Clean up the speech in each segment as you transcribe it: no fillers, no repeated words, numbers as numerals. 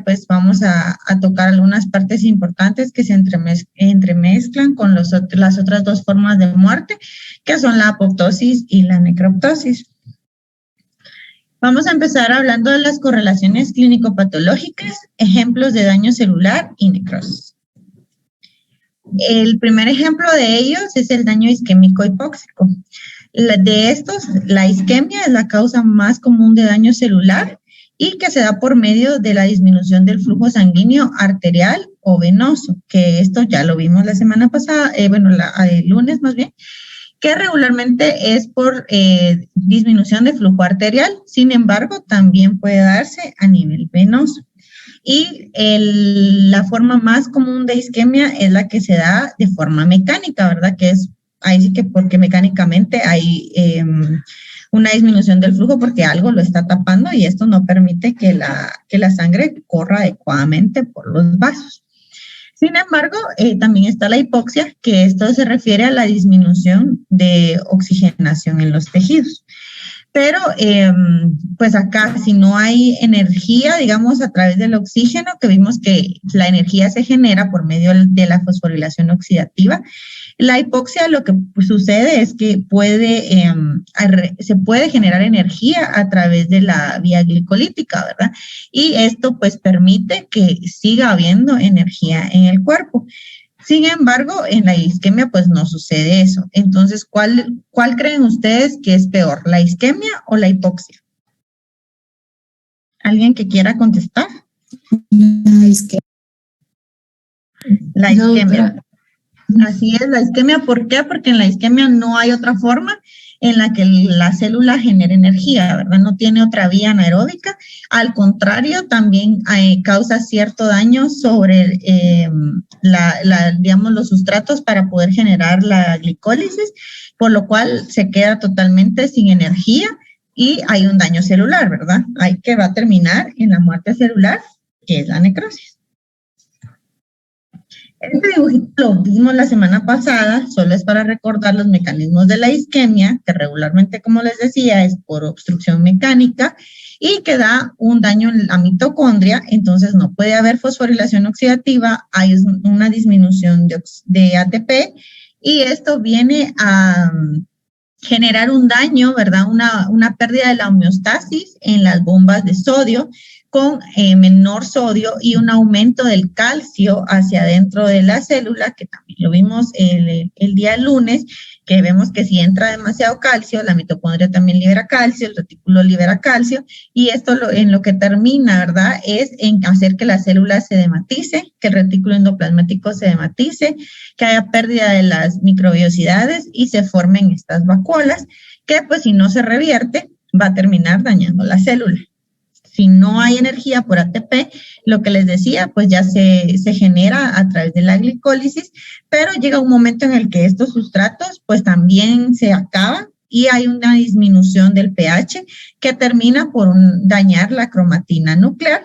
pues vamos a tocar algunas partes importantes que se entremezclan con las otras dos formas de muerte, que son la apoptosis y la necroptosis. Vamos a empezar hablando de las correlaciones clínico-patológicas, ejemplos de daño celular y necrosis. El primer ejemplo de ellos es el daño isquémico hipóxico. De estos, la isquemia es la causa más común de daño celular y que se da por medio de la disminución del flujo sanguíneo arterial o venoso, que esto ya lo vimos la semana pasada, el lunes más bien, que regularmente es por disminución de flujo arterial. Sin embargo, también puede darse a nivel venoso. Y la forma más común de isquemia es la que se da de forma mecánica, ¿verdad? Que es ahí sí que porque mecánicamente hay una disminución del flujo porque algo lo está tapando y esto no permite que la sangre corra adecuadamente por los vasos. Sin embargo, también está la hipoxia, que esto se refiere a la disminución de oxigenación en los tejidos. Pero, pues acá, si no hay energía, digamos, a través del oxígeno, que vimos que la energía se genera por medio de la fosforilación oxidativa, la hipoxia lo que sucede es que se puede generar energía a través de la vía glicolítica, ¿verdad? Y esto pues permite que siga habiendo energía en el cuerpo. Sin embargo, en la isquemia pues no sucede eso. Entonces, ¿cuál creen ustedes que es peor, la isquemia o la hipoxia? ¿Alguien que quiera contestar? La isquemia. La isquemia. Así es, la isquemia, ¿por qué? Porque en la isquemia no hay otra forma en la que la célula genere energía, ¿verdad? No tiene otra vía anaeróbica. Al contrario, también causa cierto daño sobre, digamos, los sustratos para poder generar la glicólisis, por lo cual se queda totalmente sin energía y hay un daño celular, ¿verdad? Ahí que va a terminar en la muerte celular, que es la necrosis. Este dibujito lo vimos la semana pasada, solo es para recordar los mecanismos de la isquemia, que regularmente, como les decía, es por obstrucción mecánica y que da un daño en la mitocondria, entonces no puede haber fosforilación oxidativa, hay una disminución de ATP y esto viene a generar un daño, ¿verdad? Una pérdida de la homeostasis en las bombas de sodio, con menor sodio y un aumento del calcio hacia adentro de la célula, que también lo vimos el día lunes, que vemos que si entra demasiado calcio, la mitocondria también libera calcio, el retículo libera calcio, y esto en lo que termina, ¿verdad?, es en hacer que la célula se dematice, que el retículo endoplasmático se dematice, que haya pérdida de las microbiosidades y se formen estas vacuolas, que pues si no se revierte, va a terminar dañando la célula. Si no hay energía por ATP, lo que les decía, pues ya se genera a través de la glicólisis, pero llega un momento en el que estos sustratos pues también se acaban y hay una disminución del pH que termina por dañar la cromatina nuclear.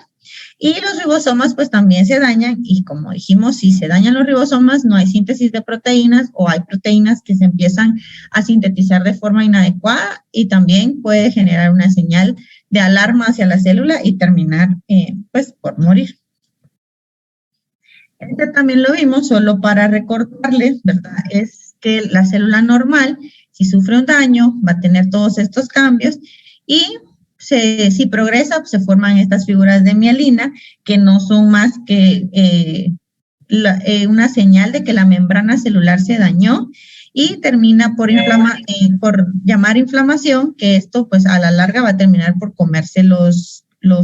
Y los ribosomas pues también se dañan y como dijimos, si se dañan los ribosomas no hay síntesis de proteínas o hay proteínas que se empiezan a sintetizar de forma inadecuada y también puede generar una señal de alarma hacia la célula y terminar pues por morir. Este también lo vimos solo para recordarles, ¿verdad? Es que la célula normal, si sufre un daño, va a tener todos estos cambios y si progresa, pues se forman estas figuras de mielina que no son más que una señal de que la membrana celular se dañó y termina por llamar inflamación, que esto pues a la larga va a terminar por comerse los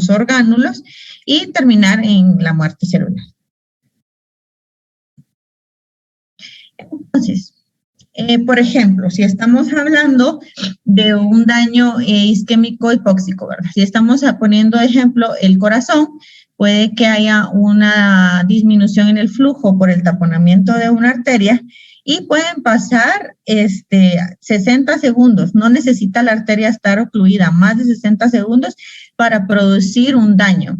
orgánulos y terminar en la muerte celular. Entonces, por ejemplo, si estamos hablando de un daño isquémico hipóxico, ¿verdad? Si estamos poniendo de ejemplo el corazón, puede que haya una disminución en el flujo por el taponamiento de una arteria y pueden pasar 60 segundos. No necesita la arteria estar ocluida más de 60 segundos para producir un daño,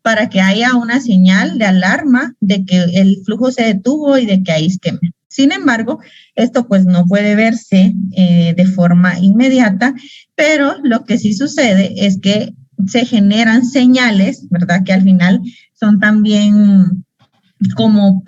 para que haya una señal de alarma de que el flujo se detuvo y de que hay isquemia. Sin embargo, esto pues no puede verse de forma inmediata, pero lo que sí sucede es que se generan señales, ¿verdad? Que al final son también como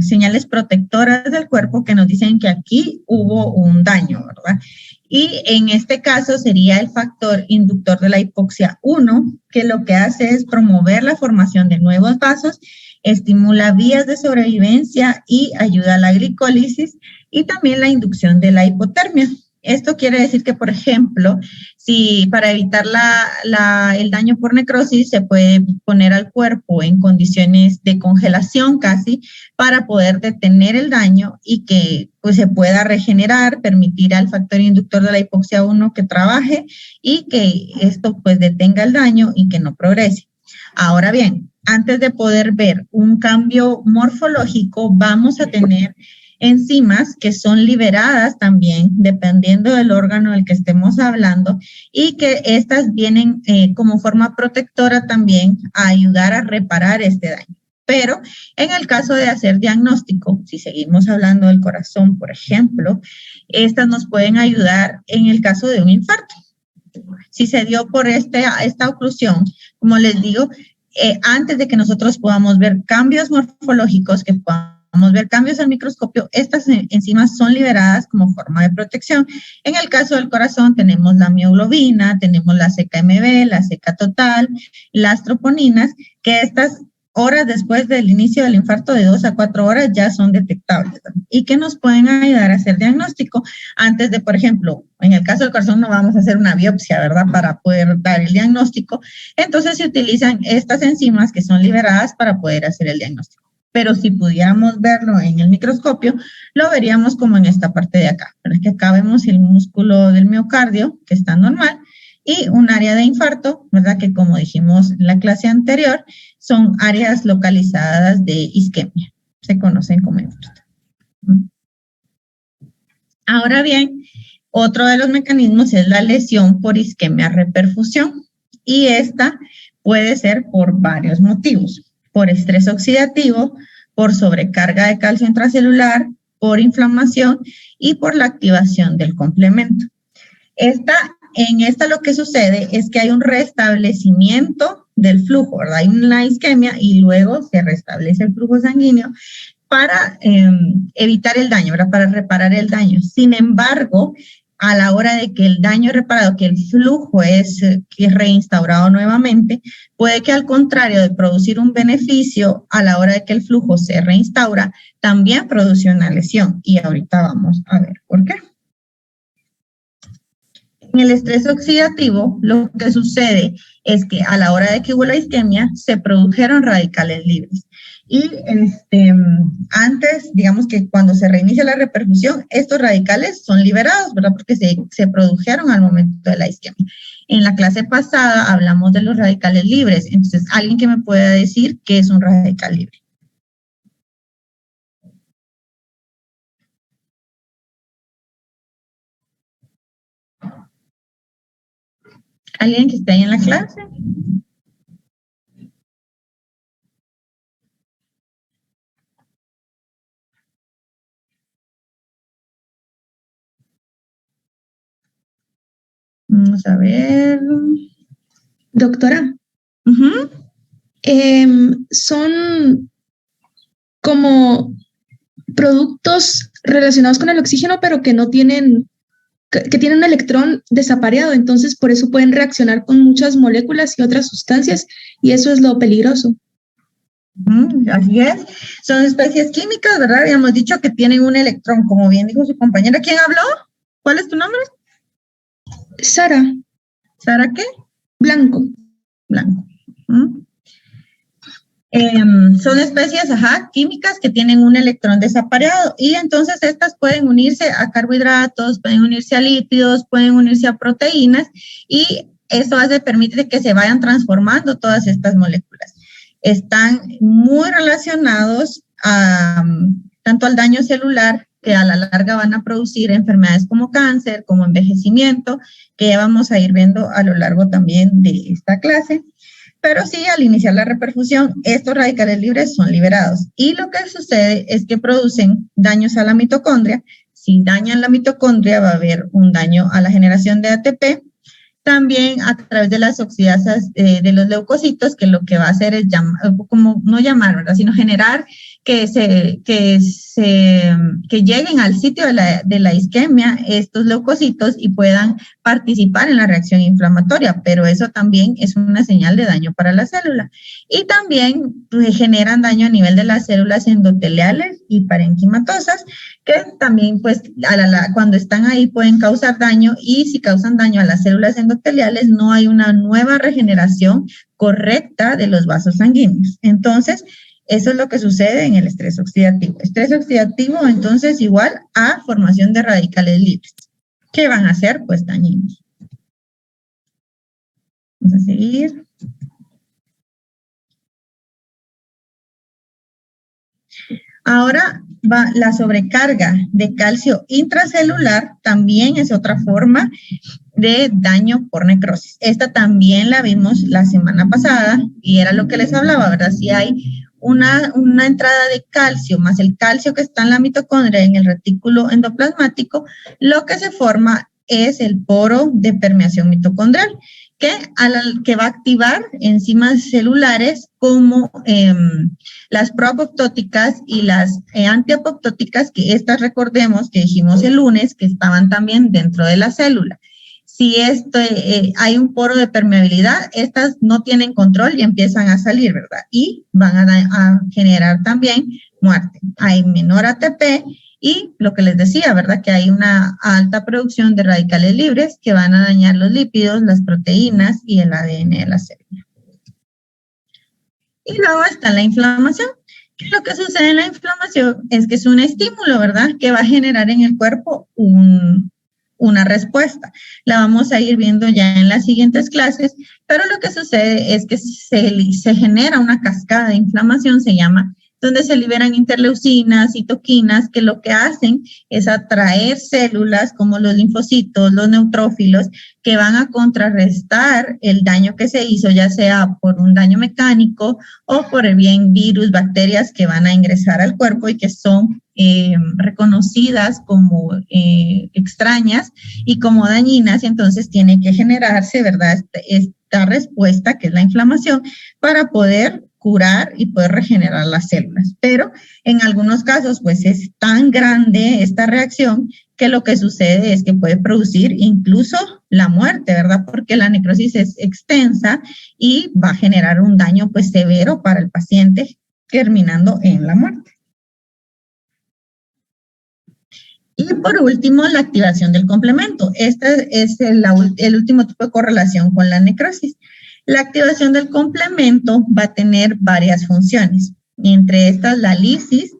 señales protectoras del cuerpo que nos dicen que aquí hubo un daño, ¿verdad? Y en este caso sería el factor inductor de la hipoxia 1, que lo que hace es promover la formación de nuevos vasos, estimula vías de sobrevivencia y ayuda a la glicólisis y también la inducción de la hipotermia. Esto quiere decir que, por ejemplo, si para evitar el daño por necrosis se puede poner al cuerpo en condiciones de congelación casi para poder detener el daño y que pues, se pueda regenerar, permitir al factor inductor de la hipoxia 1 que trabaje y que esto pues detenga el daño y que no progrese. Ahora bien, antes de poder ver un cambio morfológico, vamos a tener enzimas que son liberadas también, dependiendo del órgano del que estemos hablando, y que estas vienen como forma protectora también a ayudar a reparar este daño. Pero en el caso de hacer diagnóstico, si seguimos hablando del corazón, por ejemplo, estas nos pueden ayudar en el caso de un infarto. Si se dio por esta oclusión, como les digo, antes de que nosotros podamos ver cambios morfológicos, que podamos ver cambios al microscopio, estas enzimas son liberadas como forma de protección. En el caso del corazón tenemos la mioglobina, tenemos la CKMB, la CK total, las troponinas, que estas horas después del inicio del infarto, de 2 a 4 horas, ya son detectables, ¿no? Y que nos pueden ayudar a hacer diagnóstico antes de, por ejemplo, en el caso del corazón no vamos a hacer una biopsia, ¿verdad? Para poder dar el diagnóstico. Entonces se utilizan estas enzimas que son liberadas para poder hacer el diagnóstico. Pero si pudiéramos verlo en el microscopio, lo veríamos como en esta parte de acá. Pero es que acá vemos el músculo del miocardio, que está normal, y un área de infarto, ¿verdad? Que como dijimos en la clase anterior, son áreas localizadas de isquemia. Se conocen como infarto. Ahora bien, otro de los mecanismos es la lesión por isquemia reperfusión. Y esta puede ser por varios motivos. Por estrés oxidativo, por sobrecarga de calcio intracelular, por inflamación y por la activación del complemento. En esta lo que sucede es que hay un restablecimiento del flujo, ¿verdad? Hay una isquemia y luego se restablece el flujo sanguíneo para evitar el daño, ¿verdad? Para reparar el daño. Sin embargo, a la hora de que el daño es reparado, que el flujo es reinstaurado nuevamente, puede que al contrario de producir un beneficio, a la hora de que el flujo se reinstaura, también produce una lesión. Y ahorita vamos a ver por qué. En el estrés oxidativo, lo que sucede es que a la hora de que hubo la isquemia, se produjeron radicales libres. Y antes, digamos que cuando se reinicia la reperfusión, estos radicales son liberados, ¿verdad? Porque se produjeron al momento de la isquemia. En la clase pasada hablamos de los radicales libres. Entonces, ¿alguien que me pueda decir qué es un radical libre? ¿Alguien que esté ahí en la clase? Vamos a ver. Doctora, son como productos relacionados con el oxígeno, pero que no tienen, que tienen un electrón desapareado, entonces por eso pueden reaccionar con muchas moléculas y otras sustancias, y eso es lo peligroso. Así es. Son especies químicas, ¿verdad? Habíamos dicho que tienen un electrón, como bien dijo su compañera. ¿Quién habló? ¿Cuál es tu nombre? Sara. ¿Sara qué? Blanco. Blanco. Son especies, químicas que tienen un electrón desapareado y entonces estas pueden unirse a carbohidratos, pueden unirse a lípidos, pueden unirse a proteínas y esto permite que se vayan transformando todas estas moléculas. Están muy relacionados tanto al daño celular, que a la larga van a producir enfermedades como cáncer, como envejecimiento, que ya vamos a ir viendo a lo largo también de esta clase. Pero sí, al iniciar la reperfusión, estos radicales libres son liberados. Y lo que sucede es que producen daños a la mitocondria. Si dañan la mitocondria, va a haber un daño a la generación de ATP. también a través de las oxidasas de los leucocitos, que lo que va a hacer es no llamar, ¿verdad? Sino generar que lleguen al sitio de la isquemia estos leucocitos y puedan participar en la reacción inflamatoria, pero eso también es una señal de daño para la célula. Y también generan daño a nivel de las células endoteliales y parenquimatosas, que también pues cuando están ahí pueden causar daño, y si causan daño a las células endoteliales no hay una nueva regeneración correcta de los vasos sanguíneos. Entonces, eso es lo que sucede en el estrés oxidativo. Estrés oxidativo, entonces, igual a formación de radicales libres. ¿Qué van a hacer? Pues dañinos. Vamos a seguir. Ahora va la sobrecarga de calcio intracelular, también es otra forma de daño por necrosis. Esta también la vimos la semana pasada y era lo que les hablaba, ¿verdad? Si hay una entrada de calcio más el calcio que está en la mitocondria, en el retículo endoplasmático, lo que se forma es el poro de permeación mitocondrial, que va a activar enzimas celulares como las proapoptóticas y las antiapoptóticas, que estas recordemos que dijimos el lunes que estaban también dentro de la célula. Si hay un poro de permeabilidad, estas no tienen control y empiezan a salir, ¿verdad? Y van a generar también muerte. Hay menor ATP y lo que les decía, ¿verdad? Que hay una alta producción de radicales libres que van a dañar los lípidos, las proteínas y el ADN de la célula. Y luego está la inflamación. Que lo que sucede en la inflamación es que es un estímulo, ¿verdad? Que va a generar en el cuerpo una respuesta. La vamos a ir viendo ya en las siguientes clases, pero lo que sucede es que se genera una cascada de inflamación, se llama, donde se liberan interleucinas, citoquinas, que lo que hacen es atraer células como los linfocitos, los neutrófilos, que van a contrarrestar el daño que se hizo, ya sea por un daño mecánico o por el bien virus, bacterias que van a ingresar al cuerpo y que son reconocidas como extrañas y como dañinas, y entonces tiene que generarse, ¿verdad?, esta respuesta, que es la inflamación, para poder curar y poder regenerar las células. Pero en algunos casos, pues es tan grande esta reacción que lo que sucede es que puede producir incluso la muerte, ¿verdad? Porque la necrosis es extensa y va a generar un daño pues severo para el paciente, terminando en la muerte. Y por último, la activación del complemento. Este es el último tipo de correlación con la necrosis. La activación del complemento va a tener varias funciones, entre estas la lisis,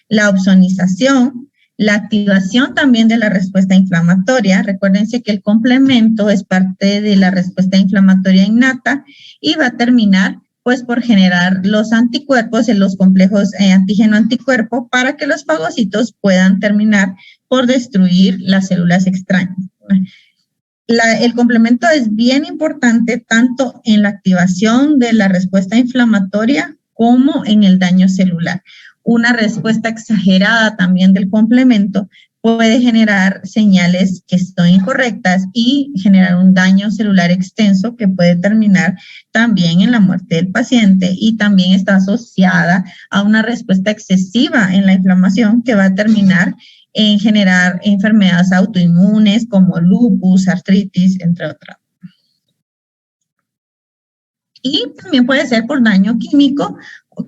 la opsonización, la activación también de la respuesta inflamatoria. Recuérdense que el complemento es parte de la respuesta inflamatoria innata y va a terminar pues por generar los anticuerpos en los complejos antígeno-anticuerpo para que los fagocitos puedan terminar por destruir las células extrañas. El complemento es bien importante tanto en la activación de la respuesta inflamatoria como en el daño celular. Una respuesta exagerada también del complemento puede generar señales que son incorrectas y generar un daño celular extenso que puede terminar también en la muerte del paciente, y también está asociada a una respuesta excesiva en la inflamación que va a terminar en generar enfermedades autoinmunes como lupus, artritis, entre otras. Y también puede ser por daño químico,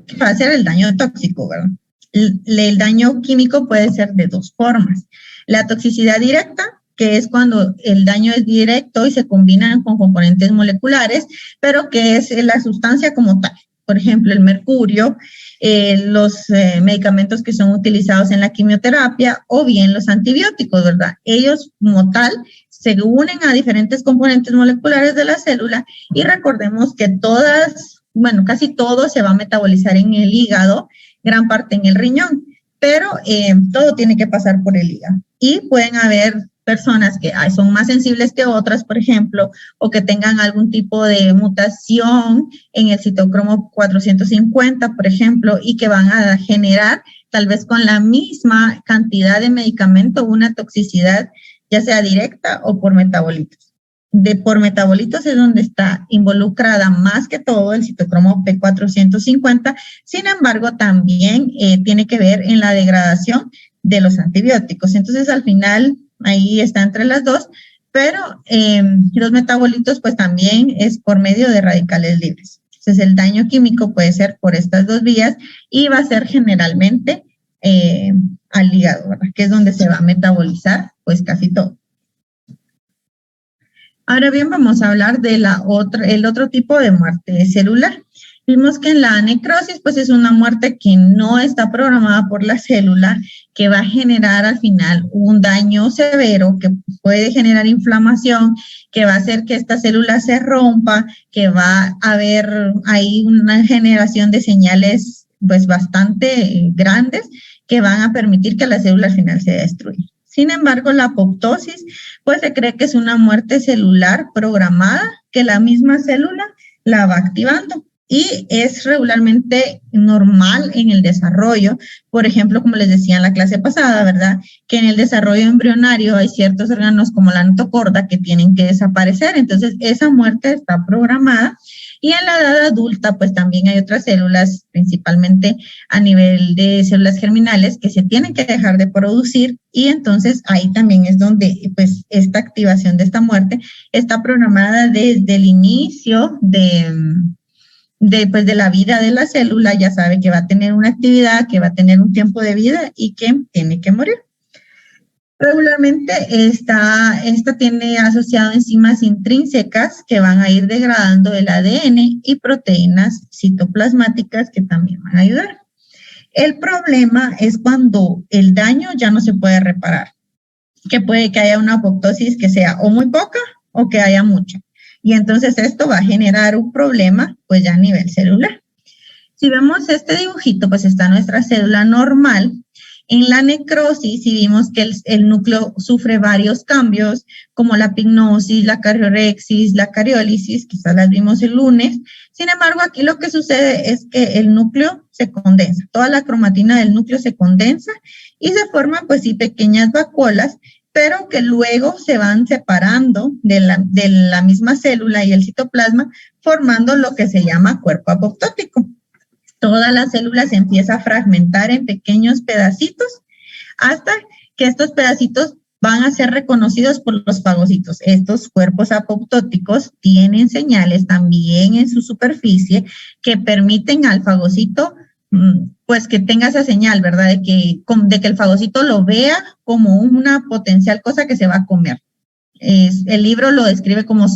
que va a ser el daño tóxico, ¿verdad? El daño químico puede ser de dos formas. La toxicidad directa, que es cuando el daño es directo y se combinan con componentes moleculares, pero que es la sustancia como tal. Por ejemplo, el mercurio, los medicamentos que son utilizados en la quimioterapia o bien los antibióticos, ¿verdad? Ellos como tal se unen a diferentes componentes moleculares de la célula, y recordemos que casi todo se va a metabolizar en el hígado, gran parte en el riñón, pero todo tiene que pasar por el hígado. Y pueden haber personas que son más sensibles que otras, por ejemplo, o que tengan algún tipo de mutación en el citocromo 450, por ejemplo, y que van a generar, tal vez con la misma cantidad de medicamento, una toxicidad, ya sea directa o por metabolitos. por metabolitos es donde está involucrada más que todo el citocromo P450. Sin embargo, también tiene que ver en la degradación de los antibióticos. Entonces, al final, ahí está entre las dos, pero los metabolitos pues también es por medio de radicales libres. Entonces, el daño químico puede ser por estas dos vías y va a ser generalmente al hígado, ¿verdad? Que es donde se va a metabolizar pues casi todo. Ahora bien, vamos a hablar de el otro tipo de muerte celular. Vimos que en la necrosis, pues es una muerte que no está programada por la célula, que va a generar al final un daño severo, que puede generar inflamación, que va a hacer que esta célula se rompa, que va a haber ahí una generación de señales pues bastante grandes que van a permitir que la célula al final se destruya. Sin embargo, la apoptosis, pues se cree que es una muerte celular programada, que la misma célula la va activando y es regularmente normal en el desarrollo. Por ejemplo, como les decía en la clase pasada, ¿verdad? Que en el desarrollo embrionario hay ciertos órganos como la notocorda que tienen que desaparecer. Entonces, esa muerte está programada. Y en la edad adulta, pues también hay otras células, principalmente a nivel de células germinales, que se tienen que dejar de producir y entonces ahí también es donde pues esta activación de esta muerte está programada desde el inicio de la vida de la célula. Ya sabe que va a tener una actividad, que va a tener un tiempo de vida y que tiene que morir. Regularmente esta tiene asociado enzimas intrínsecas que van a ir degradando el ADN y proteínas citoplasmáticas que también van a ayudar. El problema es cuando el daño ya no se puede reparar, que puede que haya una apoptosis que sea o muy poca o que haya mucha. Y entonces esto va a generar un problema pues ya a nivel celular. Si vemos este dibujito, pues está nuestra célula normal. En la necrosis, si vimos que el núcleo sufre varios cambios, como la pignosis, la cariorexis, la cariólisis, quizás las vimos el lunes. Sin embargo, aquí lo que sucede es que el núcleo se condensa, toda la cromatina del núcleo se condensa y se forman, pues sí, pequeñas vacuolas, pero que luego se van separando de la misma célula y el citoplasma, formando lo que se llama cuerpo apoptótico. Toda la célula se empieza a fragmentar en pequeños pedacitos hasta que estos pedacitos van a ser reconocidos por los fagocitos. Estos cuerpos apoptóticos tienen señales también en su superficie que permiten al fagocito pues que tenga esa señal, ¿verdad? De que el fagocito lo vea como una potencial cosa que se va a comer. El libro lo describe como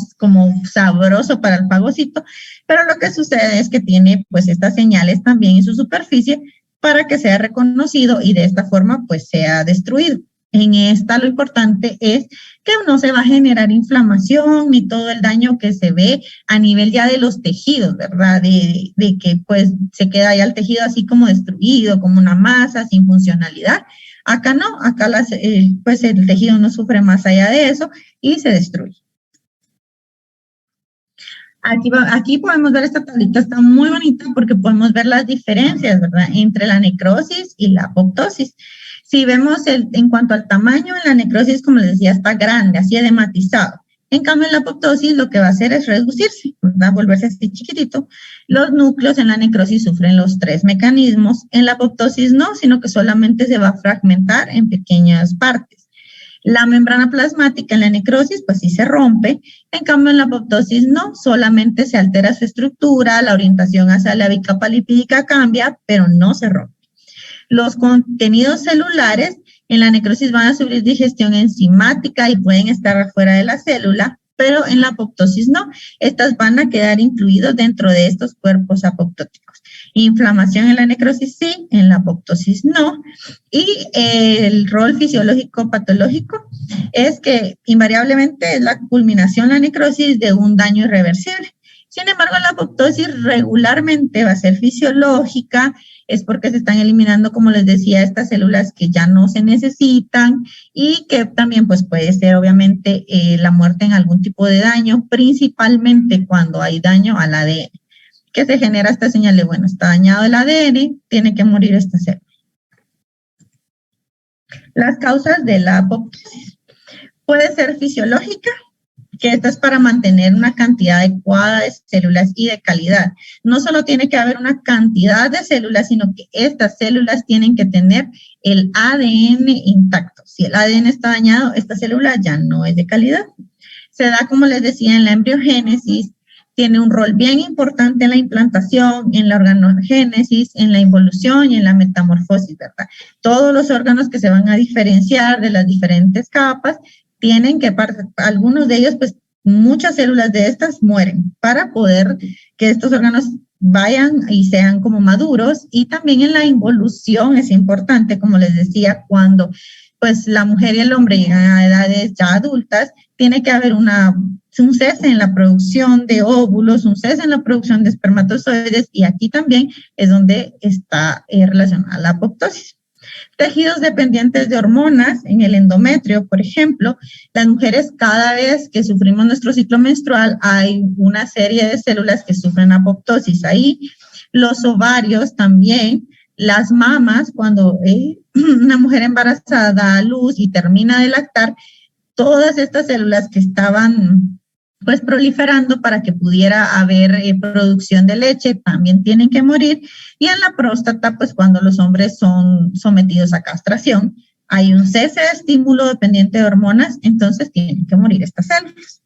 sabroso para el fagocito, pero lo que sucede es que tiene pues estas señales también en su superficie para que sea reconocido y de esta forma pues sea destruido. En esta lo importante es que no se va a generar inflamación ni todo el daño que se ve a nivel ya de los tejidos, ¿verdad? De que pues se queda ya el tejido así como destruido, como una masa sin funcionalidad. Acá no, acá pues el tejido no sufre más allá de eso y se destruye. Aquí podemos ver esta tablita, está muy bonita porque podemos ver las diferencias, ¿verdad? Entre la necrosis y la apoptosis. Si vemos en cuanto al tamaño, en la necrosis, como les decía, está grande, así edematizado. En cambio, en la apoptosis lo que va a hacer es reducirse, ¿verdad? Volverse así chiquitito. Los núcleos en la necrosis sufren los 3 mecanismos. En la apoptosis no, sino que solamente se va a fragmentar en pequeñas partes. La membrana plasmática en la necrosis, pues sí se rompe. En cambio, en la apoptosis no, solamente se altera su estructura, la orientación hacia la bicapa lipídica cambia, pero no se rompe. Los contenidos celulares en la necrosis van a sufrir digestión enzimática y pueden estar afuera de la célula, pero en la apoptosis no. Estas van a quedar incluidos dentro de estos cuerpos apoptóticos. Inflamación en la necrosis sí, en la apoptosis no. Y el rol fisiológico patológico es que invariablemente es la culminación la necrosis de un daño irreversible. Sin embargo, la apoptosis regularmente va a ser fisiológica, es porque se están eliminando, como les decía, estas células que ya no se necesitan y que también pues puede ser obviamente la muerte en algún tipo de daño, principalmente cuando hay daño al ADN, que se genera esta señal de, bueno, está dañado el ADN, tiene que morir esta célula. Las causas de la apoptosis. Puede ser fisiológica, que esta es para mantener una cantidad adecuada de células y de calidad. No solo tiene que haber una cantidad de células, sino que estas células tienen que tener el ADN intacto. Si el ADN está dañado, esta célula ya no es de calidad. Se da, como les decía, en la embriogénesis, tiene un rol bien importante en la implantación, en la organogénesis, en la involución y en la metamorfosis, ¿verdad? Todos los órganos que se van a diferenciar de las diferentes capas tienen que, algunos de ellos, pues muchas células de estas mueren para poder que estos órganos vayan y sean como maduros. Y también en la involución es importante, como les decía, cuando pues la mujer y el hombre llegan a edades ya adultas, tiene que haber un cese en la producción de óvulos, un cese en la producción de espermatozoides, y aquí también es donde está relacionada la apoptosis. Tejidos dependientes de hormonas en el endometrio, por ejemplo, las mujeres cada vez que sufrimos nuestro ciclo menstrual hay una serie de células que sufren apoptosis ahí, los ovarios también, las mamas, cuando una mujer embarazada da a luz y termina de lactar, todas estas células que estaban pues proliferando para que pudiera haber producción de leche también tienen que morir. Y en la próstata, pues cuando los hombres son sometidos a castración, hay un cese de estímulo dependiente de hormonas, entonces tienen que morir estas células.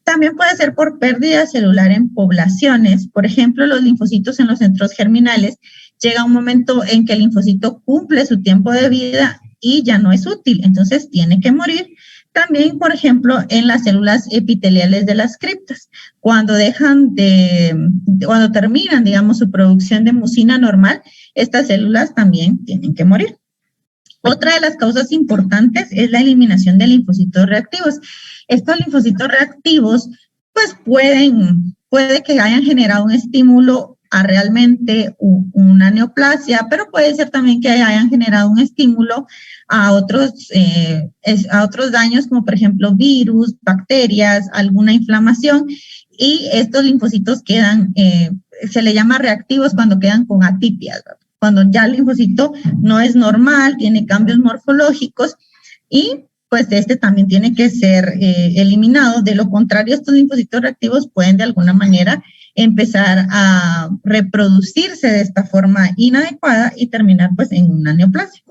También puede ser por pérdida celular en poblaciones. Por ejemplo, los linfocitos en los centros germinales, llega un momento en que el linfocito cumple su tiempo de vida y ya no es útil, entonces tiene que morir. También, por ejemplo, en las células epiteliales de las criptas, cuando terminan, digamos, su producción de mucina normal, estas células también tienen que morir. Otra de las causas importantes es la eliminación de linfocitos reactivos. Estos linfocitos reactivos, pues puede que hayan generado un estímulo a realmente una neoplasia, pero puede ser también que hayan generado un estímulo a otros daños, como por ejemplo virus, bacterias, alguna inflamación, y estos linfocitos quedan, se le llama reactivos cuando quedan con atipias, ¿verdad? Cuando ya el linfocito no es normal, tiene cambios morfológicos y pues este también tiene que ser eliminado. De lo contrario, estos linfocitos reactivos pueden de alguna manera empezar a reproducirse de esta forma inadecuada y terminar pues en una neoplasia.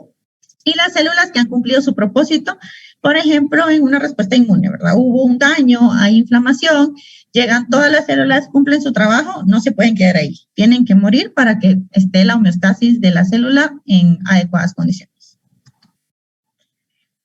Y las células que han cumplido su propósito, por ejemplo, en una respuesta inmune, ¿verdad? Hubo un daño, hay inflamación, llegan todas las células, cumplen su trabajo, no se pueden quedar ahí. Tienen que morir para que esté la homeostasis de la célula en adecuadas condiciones.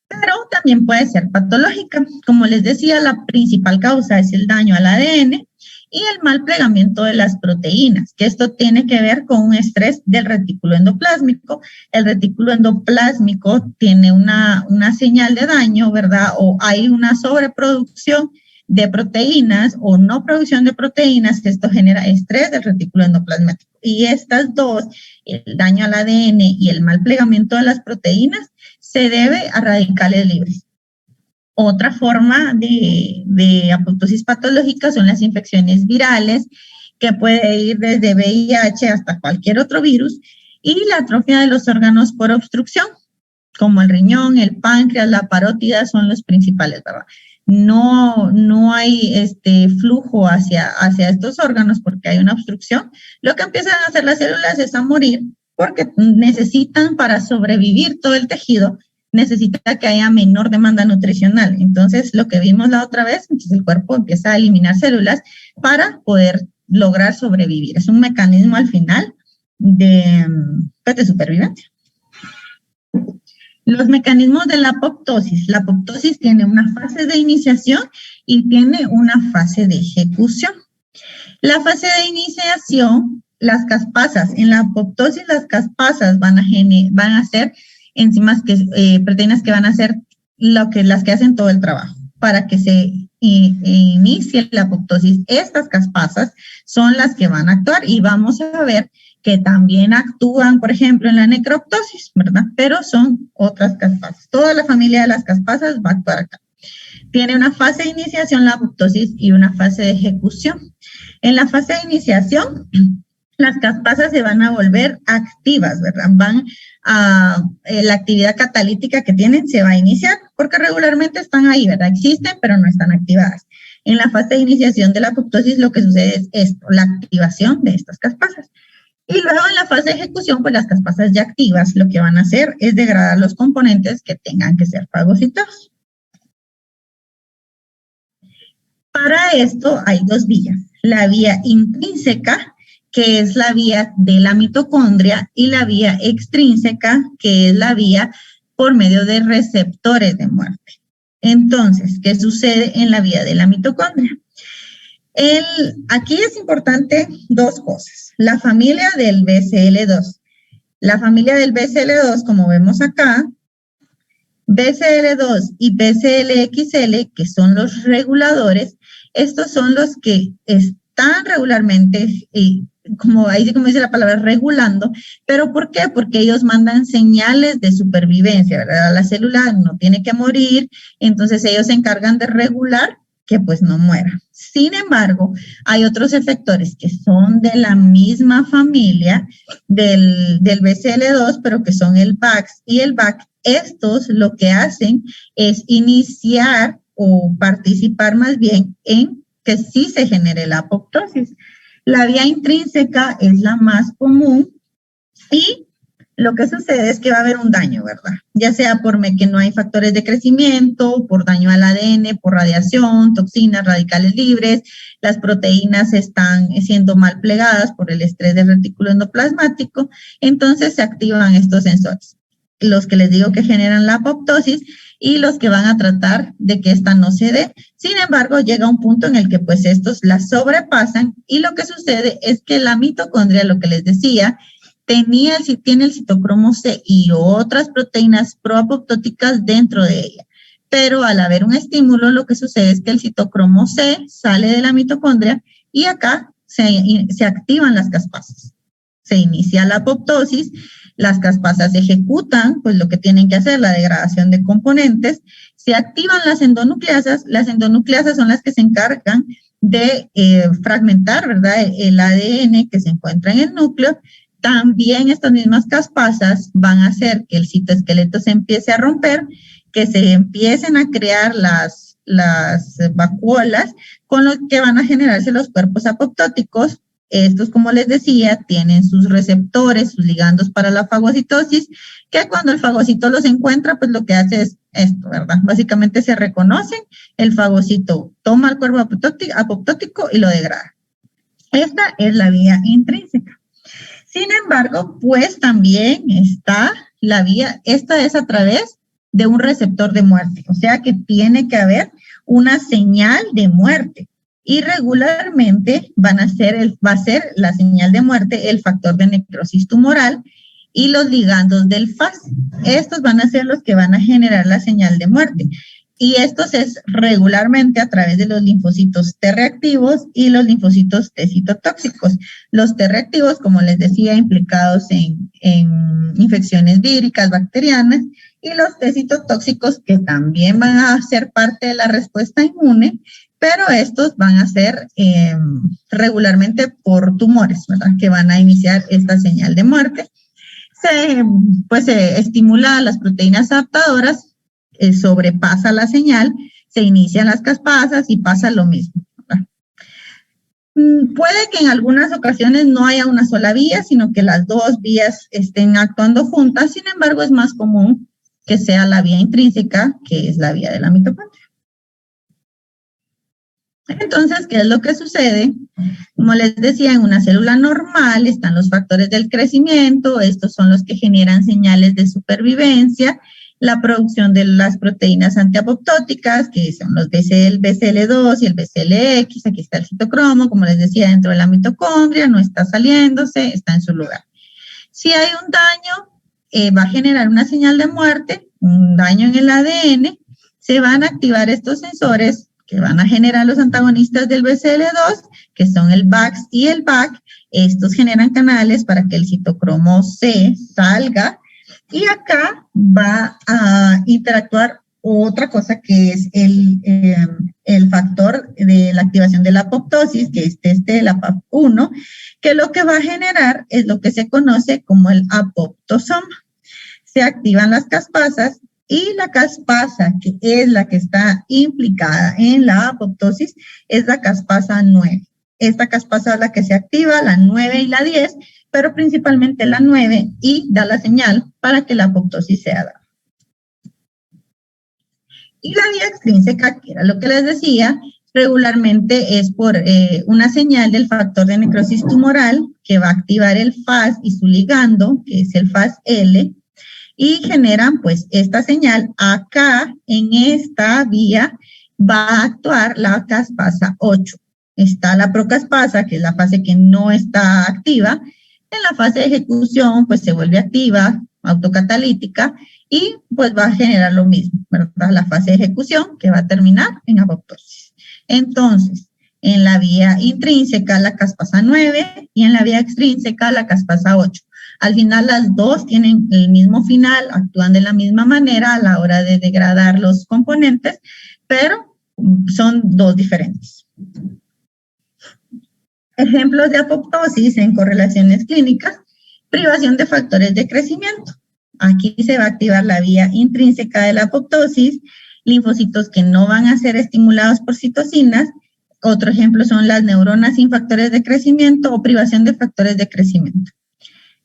Pero también puede ser patológica. Como les decía, la principal causa es el daño al ADN y el mal plegamiento de las proteínas, que esto tiene que ver con un estrés del retículo endoplásmico. El retículo endoplásmico tiene una señal de daño, ¿verdad? O hay una sobreproducción de proteínas o no producción de proteínas, que esto genera estrés del retículo endoplásmico. Y estas dos, el daño al ADN y el mal plegamiento de las proteínas, se debe a radicales libres. Otra forma de apoptosis patológica son las infecciones virales, que puede ir desde VIH hasta cualquier otro virus, y la atrofia de los órganos por obstrucción, como el riñón, el páncreas, la parótida, son los principales, ¿verdad? No hay flujo hacia estos órganos porque hay una obstrucción. Lo que empiezan a hacer las células es a morir porque necesitan, para sobrevivir todo el tejido, necesita que haya menor demanda nutricional. Entonces, lo que vimos la otra vez, entonces el cuerpo empieza a eliminar células para poder lograr sobrevivir. Es un mecanismo al final de supervivencia. Los mecanismos de la apoptosis. La apoptosis tiene una fase de iniciación y tiene una fase de ejecución. La fase de iniciación, las caspasas. En la apoptosis, las caspasas van a ser enzimas proteínas que van a ser las que hacen todo el trabajo para que se inicie la apoptosis. Estas caspasas son las que van a actuar y vamos a ver que también actúan, por ejemplo, en la necroptosis, ¿verdad? Pero son otras caspasas. Toda la familia de las caspasas va a actuar acá. Tiene una fase de iniciación la apoptosis y una fase de ejecución. En la fase de iniciación, las caspasas se van a volver activas, ¿verdad? La actividad catalítica que tienen se va a iniciar, porque regularmente están ahí, ¿verdad? Existen, pero no están activadas. En la fase de iniciación de la apoptosis lo que sucede es esto, la activación de estas caspasas. Y luego en la fase de ejecución, pues las caspasas ya activas lo que van a hacer es degradar los componentes que tengan que ser fagocitados. Para esto hay dos vías, la vía intrínseca, que es la vía de la mitocondria, y la vía extrínseca, que es la vía por medio de receptores de muerte. Entonces, ¿qué sucede en la vía de la mitocondria? Aquí es importante dos cosas. La familia del BCL2. La familia del BCL2, como vemos acá, BCL2 y BCLXL, que son los reguladores, estos son los que están regularmente, como dice la palabra, regulando. ¿Pero por qué? Porque ellos mandan señales de supervivencia, ¿verdad? La célula no tiene que morir, entonces ellos se encargan de regular que pues no muera. Sin embargo, hay otros efectores que son de la misma familia del BCL2, pero que son el BAX y el BAC. Estos lo que hacen es iniciar o participar más bien en que sí se genere la apoptosis. La vía intrínseca es la más común y lo que sucede es que va a haber un daño, ¿verdad? Ya sea por que no hay factores de crecimiento, por daño al ADN, por radiación, toxinas, radicales libres, las proteínas están siendo mal plegadas por el estrés del retículo endoplasmático, entonces se activan estos sensores, los que les digo que generan la apoptosis y los que van a tratar de que esta no se dé. Sin embargo, llega un punto en el que pues estos la sobrepasan y lo que sucede es que la mitocondria, lo que les decía, tiene el citocromo C y otras proteínas proapoptóticas dentro de ella. Pero al haber un estímulo, lo que sucede es que el citocromo C sale de la mitocondria y acá se activan las caspasas. Se inicia la apoptosis, las caspasas ejecutan pues lo que tienen que hacer, la degradación de componentes, se activan las endonucleasas son las que se encargan de fragmentar, ¿verdad? El ADN que se encuentra en el núcleo. También estas mismas caspasas van a hacer que el citoesqueleto se empiece a romper, que se empiecen a crear las vacuolas, con lo que van a generarse los cuerpos apoptóticos. Estos, como les decía, tienen sus receptores, sus ligandos para la fagocitosis, que cuando el fagocito los encuentra, pues lo que hace es esto, ¿verdad? Básicamente se reconocen, el fagocito toma el cuerpo apoptótico y lo degrada. Esta es la vía intrínseca. Sin embargo, pues también está la vía, esta es a través de un receptor de muerte, o sea que tiene que haber una señal de muerte y regularmente va a ser la señal de muerte el factor de necrosis tumoral y los ligandos del FAS. Estos van a ser los que van a generar la señal de muerte. Y estos es regularmente a través de los linfocitos T reactivos y los linfocitos T citotóxicos. Los T reactivos, como les decía, implicados en infecciones víricas, bacterianas, y los T citotóxicos que también van a ser parte de la respuesta inmune, pero estos van a ser regularmente por tumores, ¿verdad? Que van a iniciar esta señal de muerte. Se estimula las proteínas adaptadoras, sobrepasa la señal, se inician las caspasas y pasa lo mismo, ¿verdad? Puede que en algunas ocasiones no haya una sola vía, sino que las dos vías estén actuando juntas. Sin embargo, es más común que sea la vía intrínseca, que es la vía de la mitocondria. Entonces, ¿qué es lo que sucede? Como les decía, en una célula normal están los factores del crecimiento, estos son los que generan señales de supervivencia, la producción de las proteínas antiapoptóticas, que son los el BCL2 y el BCLX, aquí está el citocromo, como les decía, dentro de la mitocondria, no está saliéndose, está en su lugar. Si hay un daño, va a generar una señal de muerte, un daño en el ADN, se van a activar estos sensores que van a generar los antagonistas del BCL2, que son el BAX y el BAC. Estos generan canales para que el citocromo C salga y acá va a interactuar otra cosa que es el factor de la activación de la apoptosis, que es el APAP1, que lo que va a generar es lo que se conoce como el apoptosoma. Se activan las caspasas y la caspasa, que es la que está implicada en la apoptosis, es la caspasa 9. Esta caspasa es la que se activa, la 9 y la 10, pero principalmente la 9, y da la señal para que la apoptosis sea dada. Y la vía extrínseca, que era lo que les decía, regularmente es por una señal del factor de necrosis tumoral que va a activar el FAS y su ligando, que es el FAS-L, y generan pues esta señal. Acá en esta vía va a actuar la caspasa 8. Está la procaspasa, que es la fase que no está activa. En la fase de ejecución pues se vuelve activa, autocatalítica, y pues va a generar lo mismo, ¿verdad? La fase de ejecución que va a terminar en apoptosis. Entonces, en la vía intrínseca la caspasa 9 y en la vía extrínseca la caspasa 8. Al final las dos tienen el mismo final, actúan de la misma manera a la hora de degradar los componentes, pero son dos diferentes. Ejemplos de apoptosis en correlaciones clínicas: privación de factores de crecimiento. Aquí se va a activar la vía intrínseca de la apoptosis, linfocitos que no van a ser estimulados por citocinas. Otro ejemplo son las neuronas sin factores de crecimiento o privación de factores de crecimiento.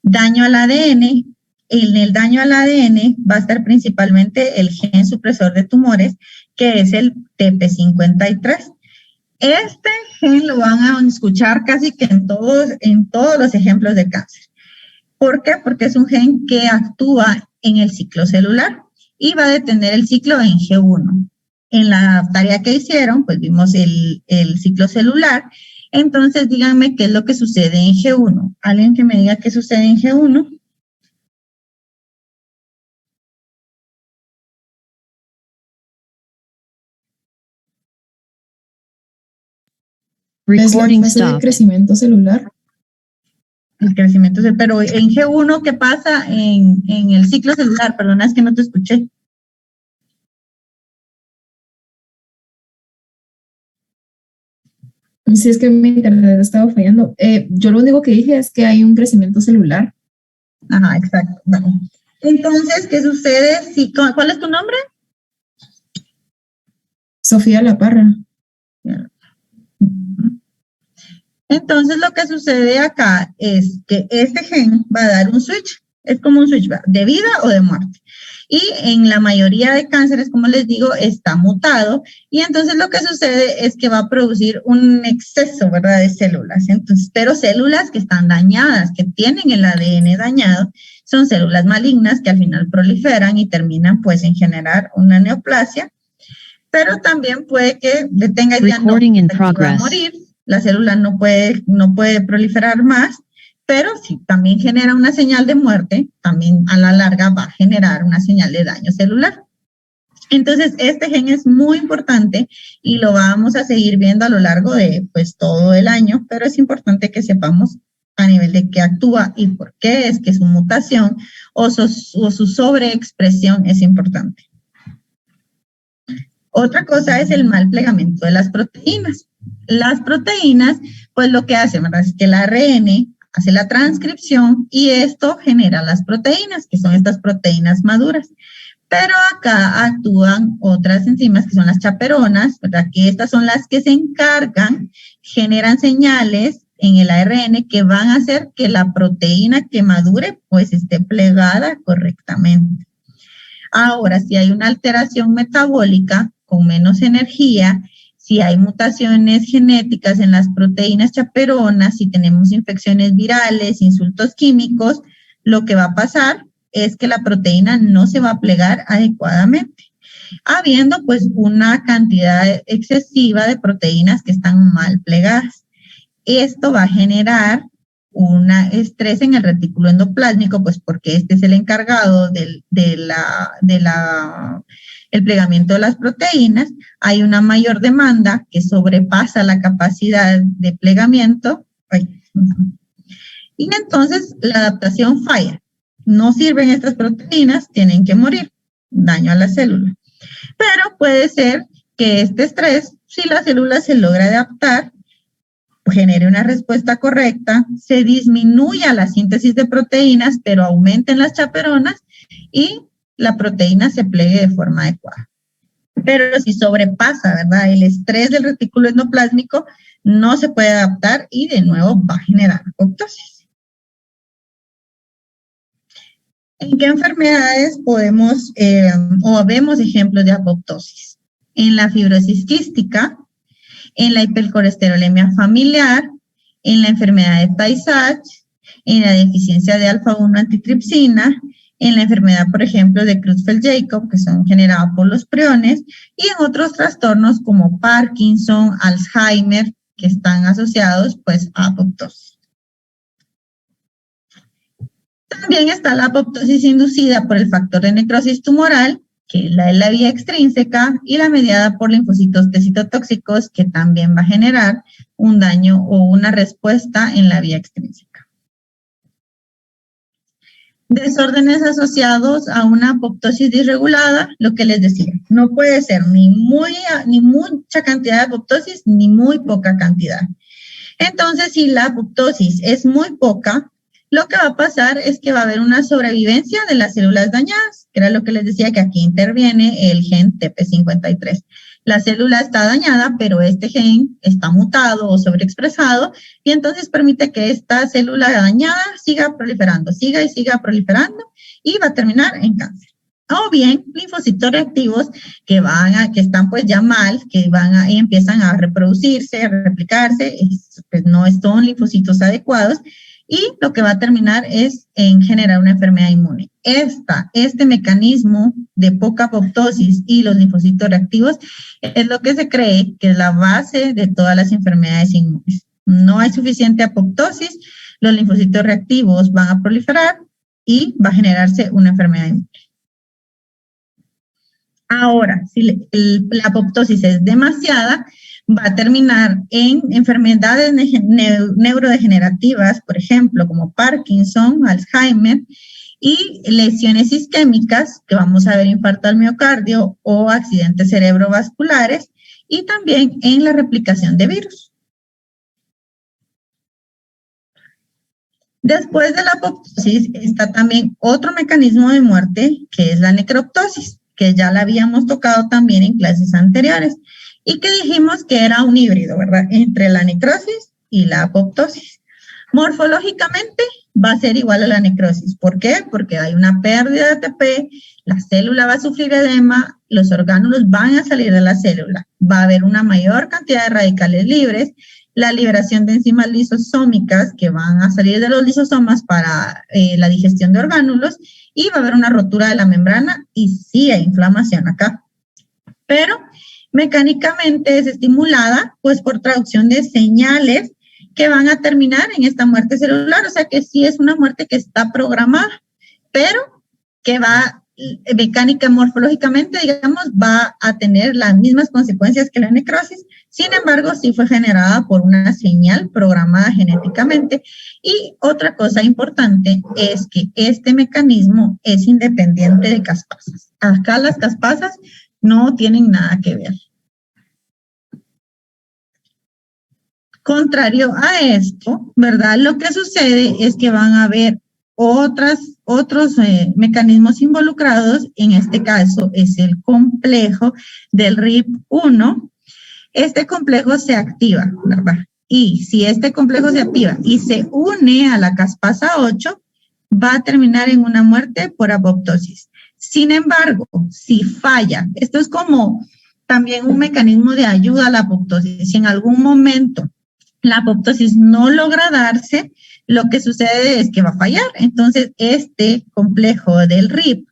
Daño al ADN. En el daño al ADN va a estar principalmente el gen supresor de tumores, que es el TP53. Este gen lo van a escuchar casi que en todos los ejemplos de cáncer. ¿Por qué? Porque es un gen que actúa en el ciclo celular y va a detener el ciclo en G1. En la tarea que hicieron, pues vimos el ciclo celular. Entonces, díganme qué es lo que sucede en G1. ¿Alguien que me diga qué sucede en G1? Recording stop. El crecimiento celular. El crecimiento celular. Pero en G1, ¿qué pasa en el ciclo celular? Perdona, es que no te escuché. Si es que mi internet estaba fallando. Yo lo único que dije es que hay un crecimiento celular. Ajá, exacto. Bueno. Entonces, ¿qué sucede? ¿Cuál es tu nombre? Sofía La Parra. Entonces, lo que sucede acá es que este gen va a dar un switch. Es como un switch de vida o de muerte. Y en la mayoría de cánceres, como les digo, está mutado. Y entonces lo que sucede es que va a producir un exceso, ¿verdad?, de células. Entonces, pero células que están dañadas, que tienen el ADN dañado, son células malignas que al final proliferan y terminan pues en generar una neoplasia. Pero también puede que detenga y diga, no, va a morir. La célula no puede proliferar más, pero si también genera una señal de muerte, también a la larga va a generar una señal de daño celular. Entonces, este gen es muy importante y lo vamos a seguir viendo a lo largo de pues todo el año, pero es importante que sepamos a nivel de qué actúa y por qué es que su mutación o su sobreexpresión es importante. Otra cosa es el mal plegamiento de las proteínas. Las proteínas, pues lo que hacen, ¿verdad?, es que el ARN hace la transcripción y esto genera las proteínas, que son estas proteínas maduras. Pero acá actúan otras enzimas que son las chaperonas, ¿verdad?, que estas son las que se encargan, generan señales en el ARN que van a hacer que la proteína que madure pues esté plegada correctamente. Ahora, si hay una alteración metabólica con menos energía, si hay mutaciones genéticas en las proteínas chaperonas, si tenemos infecciones virales, insultos químicos, lo que va a pasar es que la proteína no se va a plegar adecuadamente, habiendo pues una cantidad excesiva de proteínas que están mal plegadas. Esto va a generar un estrés en el retículo endoplásmico, pues porque este es el encargado del plegamiento de las proteínas. Hay una mayor demanda que sobrepasa la capacidad de plegamiento. Y entonces la adaptación falla. No sirven estas proteínas, tienen que morir. Daño a la célula. Pero puede ser que este estrés, si la célula se logra adaptar, genere una respuesta correcta, se disminuya la síntesis de proteínas, pero aumenten las chaperonas y la proteína se plegue de forma adecuada. Pero si sobrepasa, ¿verdad?, el estrés del retículo endoplásmico, no se puede adaptar y de nuevo va a generar apoptosis. ¿En qué enfermedades podemos o vemos ejemplos de apoptosis? En la fibrosis quística, en la hipercolesterolemia familiar, en la enfermedad de Tay-Sachs, en la deficiencia de alfa-1 antitripsina, en la enfermedad, por ejemplo, de Creutzfeldt-Jakob, que son generadas por los priones, y en otros trastornos como Parkinson, Alzheimer, que están asociados, pues, a apoptosis. También está la apoptosis inducida por el factor de necrosis tumoral, que es la de la vía extrínseca, y la mediada por linfocitos T citotóxicos, que también va a generar un daño o una respuesta en la vía extrínseca. Desórdenes asociados a una apoptosis disregulada, lo que les decía, no puede ser ni mucha cantidad de apoptosis ni muy poca cantidad. Entonces, si la apoptosis es muy poca, lo que va a pasar es que va a haber una sobrevivencia de las células dañadas, que era lo que les decía, que aquí interviene el gen TP53. La célula está dañada, pero este gen está mutado o sobreexpresado, y entonces permite que esta célula dañada siga proliferando, siga proliferando, y va a terminar en cáncer. O bien, linfocitos reactivos que están pues ya mal, y empiezan a reproducirse, a replicarse, pues no son linfocitos adecuados, y lo que va a terminar es en generar una enfermedad inmune. Este mecanismo de poca apoptosis y los linfocitos reactivos es lo que se cree que es la base de todas las enfermedades inmunes. No hay suficiente apoptosis, los linfocitos reactivos van a proliferar y va a generarse una enfermedad inmune. Ahora, si la apoptosis es demasiada, va a terminar en enfermedades neurodegenerativas, por ejemplo, como Parkinson, Alzheimer, y lesiones isquémicas, que vamos a ver infarto al miocardio o accidentes cerebrovasculares, y también en la replicación de virus. Después de la apoptosis está también otro mecanismo de muerte, que es la necroptosis, que ya la habíamos tocado también en clases anteriores, y que dijimos que era un híbrido, ¿verdad?, entre la necrosis y la apoptosis. Morfológicamente va a ser igual a la necrosis. ¿Por qué? Porque hay una pérdida de ATP, la célula va a sufrir edema, los orgánulos van a salir de la célula, va a haber una mayor cantidad de radicales libres, la liberación de enzimas lisosómicas que van a salir de los lisosomas para la digestión de orgánulos, y va a haber una rotura de la membrana, y sí hay inflamación acá. Pero mecánicamente es estimulada pues por traducción de señales que van a terminar en esta muerte celular, o sea que sí es una muerte que está programada, pero que va mecánica, morfológicamente, digamos, va a tener las mismas consecuencias que la necrosis. Sin embargo, sí fue generada por una señal programada genéticamente. Y otra cosa importante es que este mecanismo es independiente de caspasas. Acá las caspasas no tienen nada que ver. Contrario a esto, ¿verdad? Lo que sucede es que van a haber otros mecanismos involucrados. En este caso es el complejo del RIP1. Este complejo se activa, ¿verdad? Y si este complejo se activa y se une a la caspasa 8, va a terminar en una muerte por apoptosis. Sin embargo, si falla, esto es como también un mecanismo de ayuda a la apoptosis. Si en algún momento la apoptosis no logra darse, lo que sucede es que va a fallar. Entonces, este complejo del RIP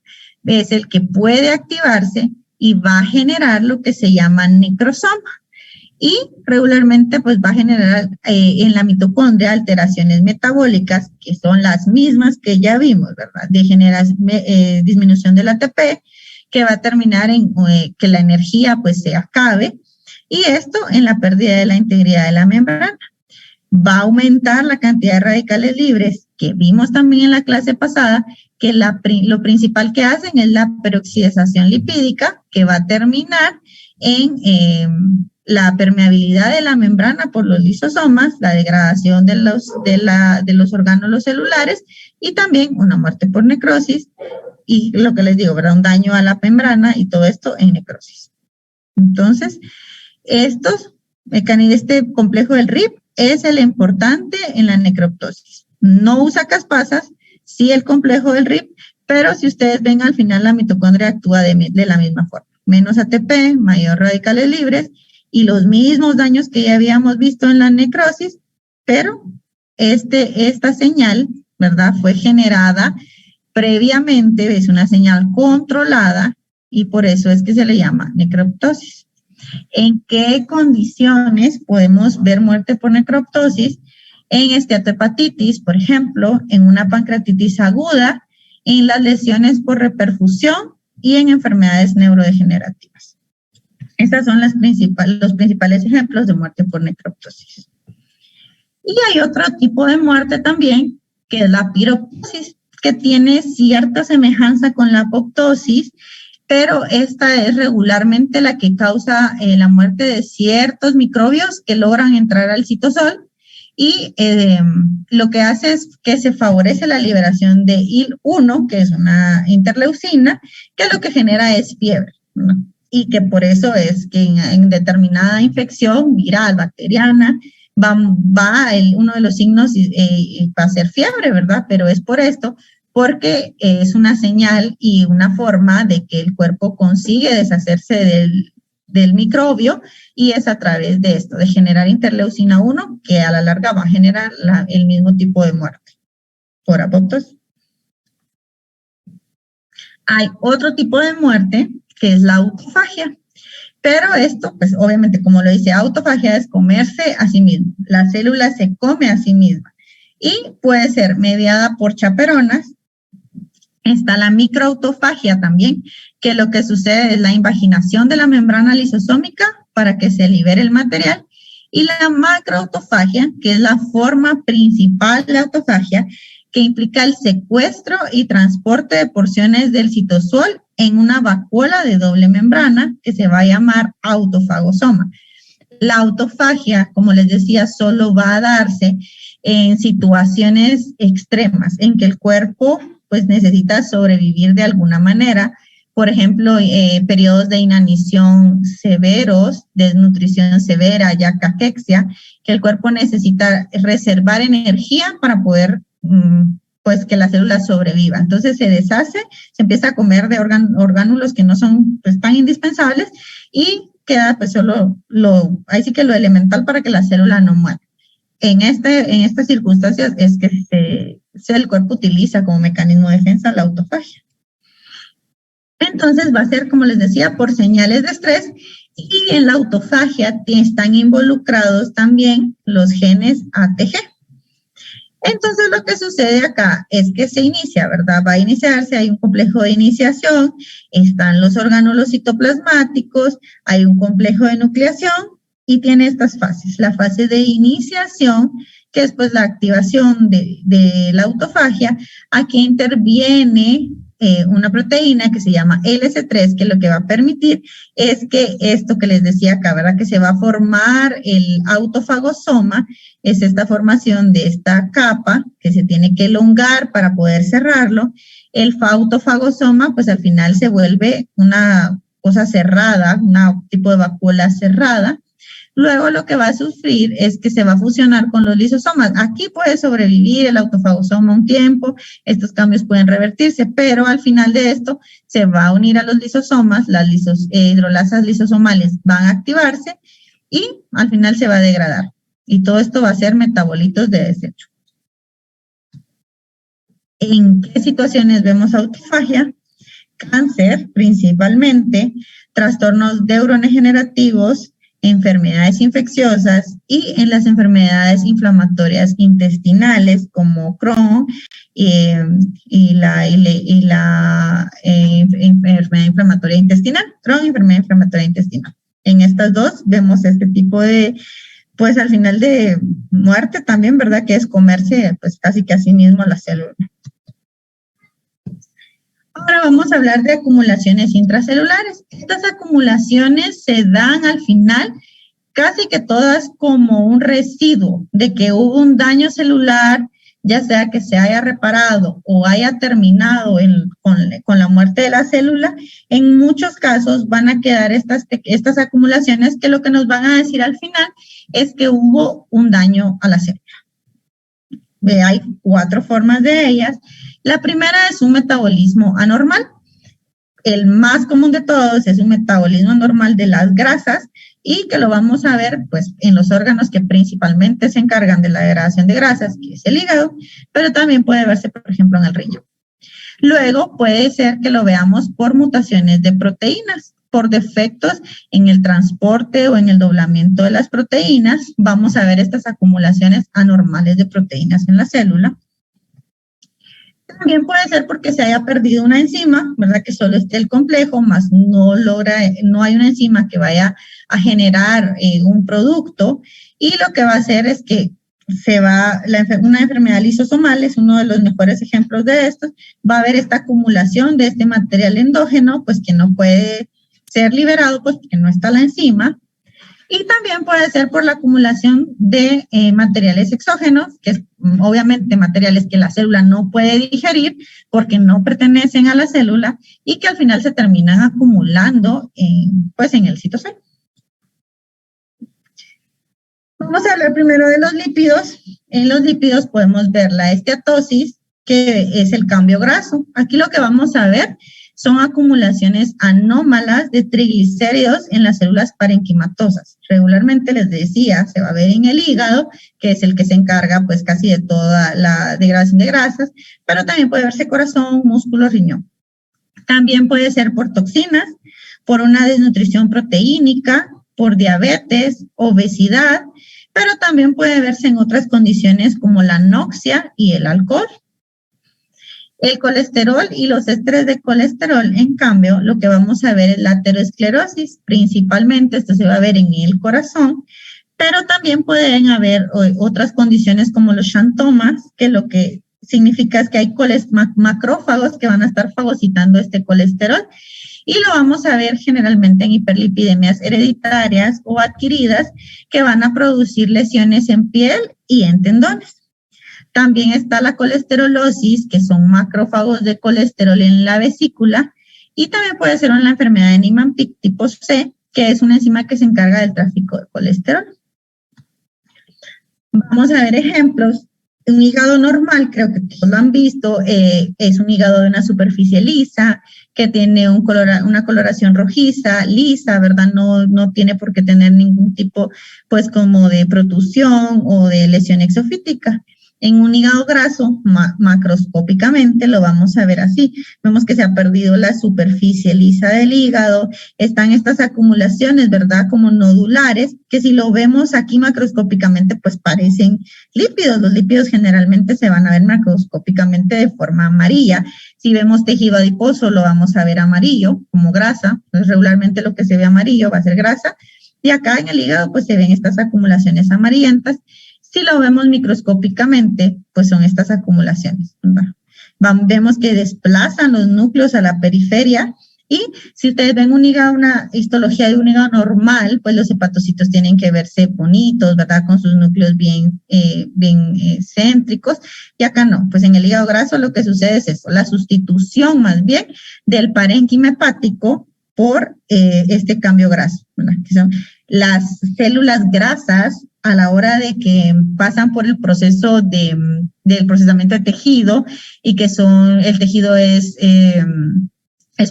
es el que puede activarse y va a generar lo que se llama necrosoma. Y regularmente pues va a generar en la mitocondria alteraciones metabólicas, que son las mismas que ya vimos, ¿verdad? Disminución del ATP, que va a terminar en que la energía pues se acabe, y esto en la pérdida de la integridad de la membrana. Va a aumentar la cantidad de radicales libres que vimos también en la clase pasada, que lo principal que hacen es la peroxidación lipídica, que va a terminar en la permeabilidad de la membrana por los lisosomas, la degradación de los orgánulos celulares y también una muerte por necrosis y lo que les digo, ¿verdad? Un daño a la membrana y todo esto en necrosis. Entonces, este complejo del RIP es el importante en la necroptosis. No usa caspasas, sí el complejo del RIP, pero si ustedes ven al final la mitocondria actúa de la misma forma. Menos ATP, mayor radicales libres y los mismos daños que ya habíamos visto en la necrosis, pero esta señal, ¿verdad? Fue generada previamente, es una señal controlada y por eso es que se le llama necroptosis. ¿En qué condiciones podemos ver muerte por necroptosis? En esteatohepatitis, por ejemplo, en una pancreatitis aguda, en las lesiones por reperfusión y en enfermedades neurodegenerativas. Estos son los principales ejemplos de muerte por necroptosis. Y hay otro tipo de muerte también, que es la piroptosis, que tiene cierta semejanza con la apoptosis, pero esta es regularmente la que causa la muerte de ciertos microbios que logran entrar al citosol y lo que hace es que se favorece la liberación de IL-1, que es una interleucina, que lo que genera es fiebre, ¿no? Y que por eso es que en determinada infección viral, bacteriana, uno de los signos va a ser fiebre, ¿verdad? Pero es por esto, porque es una señal y una forma de que el cuerpo consigue deshacerse del microbio y es a través de esto, de generar interleucina 1, que a la larga va a generar el mismo tipo de muerte por apoptosis. Hay otro tipo de muerte que es la autofagia, pero esto, pues obviamente, como lo dice, autofagia es comerse a sí mismo. La célula se come a sí misma y puede ser mediada por chaperonas. Está la microautofagia también, que lo que sucede es la invaginación de la membrana lisosómica para que se libere el material, y la macroautofagia, que es la forma principal de autofagia, que implica el secuestro y transporte de porciones del citosol en una vacuola de doble membrana que se va a llamar autofagosoma. La autofagia, como les decía, solo va a darse en situaciones extremas, en que el cuerpo pues necesita sobrevivir de alguna manera. Por ejemplo, periodos de inanición severos, desnutrición severa, ya caquexia, que el cuerpo necesita reservar energía para poder pues que la célula sobreviva. Entonces se deshace, se empieza a comer de orgánulos que no son pues tan indispensables y queda pues solo ahí sí que lo elemental para que la célula no muera. En estas circunstancias es que el cuerpo utiliza como mecanismo de defensa la autofagia. Entonces va a ser, como les decía, por señales de estrés, y en la autofagia están involucrados también los genes ATG. Entonces lo que sucede acá es que se inicia, ¿verdad? Va a iniciarse, hay un complejo de iniciación, están los orgánulos citoplasmáticos, hay un complejo de nucleación y tiene estas fases. La fase de iniciación, que es pues la activación de la autofagia. Aquí interviene una proteína que se llama LC3, que lo que va a permitir es que esto que les decía acá, ¿verdad? Que se va a formar el autofagosoma, es esta formación de esta capa que se tiene que elongar para poder cerrarlo. El autofagosoma, pues al final se vuelve una cosa cerrada, un tipo de vacuola cerrada. Luego lo que va a sufrir es que se va a fusionar con los lisosomas. Aquí puede sobrevivir el autofagosoma un tiempo, estos cambios pueden revertirse, pero al final de esto se va a unir a los lisosomas, las hidrolasas lisosomales van a activarse y al final se va a degradar. Y todo esto va a ser metabolitos de desecho. ¿En qué situaciones vemos autofagia? Cáncer, principalmente, trastornos neurodegenerativos, enfermedades infecciosas y en las enfermedades inflamatorias intestinales como Crohn y la enfermedad inflamatoria intestinal, Crohn, enfermedad inflamatoria intestinal. En estas dos vemos este tipo de pues al final de muerte también, ¿verdad? Que es comerse pues casi que a sí mismo la célula. Ahora vamos a hablar de acumulaciones intracelulares. Estas acumulaciones se dan al final casi que todas como un residuo de que hubo un daño celular, ya sea que se haya reparado o haya terminado con la muerte de la célula. En muchos casos van a quedar estas acumulaciones que lo que nos van a decir al final es que hubo un daño a la célula. Hay 4 formas de ellas. La primera es un metabolismo anormal. El más común de todos es un metabolismo anormal de las grasas y que lo vamos a ver pues en los órganos que principalmente se encargan de la degradación de grasas, que es el hígado, pero también puede verse, por ejemplo, en el riñón. Luego puede ser que lo veamos por mutaciones de proteínas, por defectos en el transporte o en el doblamiento de las proteínas. Vamos a ver estas acumulaciones anormales de proteínas en la célula. También puede ser porque se haya perdido una enzima, ¿verdad? Que solo esté el complejo, más no hay una enzima que vaya a generar un producto, y lo que va a hacer es que una enfermedad lisosomal es uno de los mejores ejemplos de estos. Va a haber esta acumulación de este material endógeno, pues que no puede ser liberado, pues porque no está la enzima. Y también puede ser por la acumulación de materiales exógenos, que es obviamente materiales que la célula no puede digerir porque no pertenecen a la célula y que al final se terminan acumulando pues en el citosol. Vamos a hablar primero de los lípidos. En los lípidos podemos ver la esteatosis, que es el cambio graso. Aquí lo que vamos a ver son acumulaciones anómalas de triglicéridos en las células parenquimatosas. Regularmente les decía, se va a ver en el hígado, que es el que se encarga pues casi de toda la degradación de grasas, pero también puede verse corazón, músculo, riñón. También puede ser por toxinas, por una desnutrición proteínica, por diabetes, obesidad, pero también puede verse en otras condiciones como la anoxia y el alcohol. El colesterol y los ésteres de colesterol, en cambio, lo que vamos a ver es la aterosclerosis. Principalmente esto se va a ver en el corazón, pero también pueden haber otras condiciones como los xantomas, que lo que significa es que hay macrófagos que van a estar fagocitando este colesterol, y lo vamos a ver generalmente en hiperlipidemias hereditarias o adquiridas que van a producir lesiones en piel y en tendones. También está la colesterolosis, que son macrófagos de colesterol en la vesícula, y también puede ser una enfermedad de Niemann-Pick tipo C, que es una enzima que se encarga del tráfico de colesterol. Vamos a ver ejemplos. Un hígado normal, creo que todos lo han visto, es un hígado de una superficie lisa, que tiene una coloración rojiza, lisa, ¿verdad? No tiene por qué tener ningún tipo, pues, como de protusión o de lesión exofítica. En un hígado graso, macroscópicamente lo vamos a ver así. Vemos que se ha perdido la superficie lisa del hígado, están estas acumulaciones, ¿verdad? Como nodulares, que si lo vemos aquí macroscópicamente, pues parecen lípidos. Los lípidos generalmente se van a ver macroscópicamente de forma amarilla. Si vemos tejido adiposo, lo vamos a ver amarillo, como grasa. Entonces, regularmente lo que se ve amarillo va a ser grasa. Y acá en el hígado, pues se ven estas acumulaciones amarillentas. Si lo vemos microscópicamente, pues son estas acumulaciones, ¿verdad? Vemos que desplazan los núcleos a la periferia, y si ustedes ven una histología de un hígado normal, pues los hepatocitos tienen que verse bonitos, ¿verdad? Con sus núcleos bien céntricos, y acá no. Pues en el hígado graso lo que sucede es eso, la sustitución más bien del parénquima hepático por este cambio graso, ¿verdad? Que son las células grasas a la hora de que pasan por el proceso del procesamiento de tejido, y que el tejido es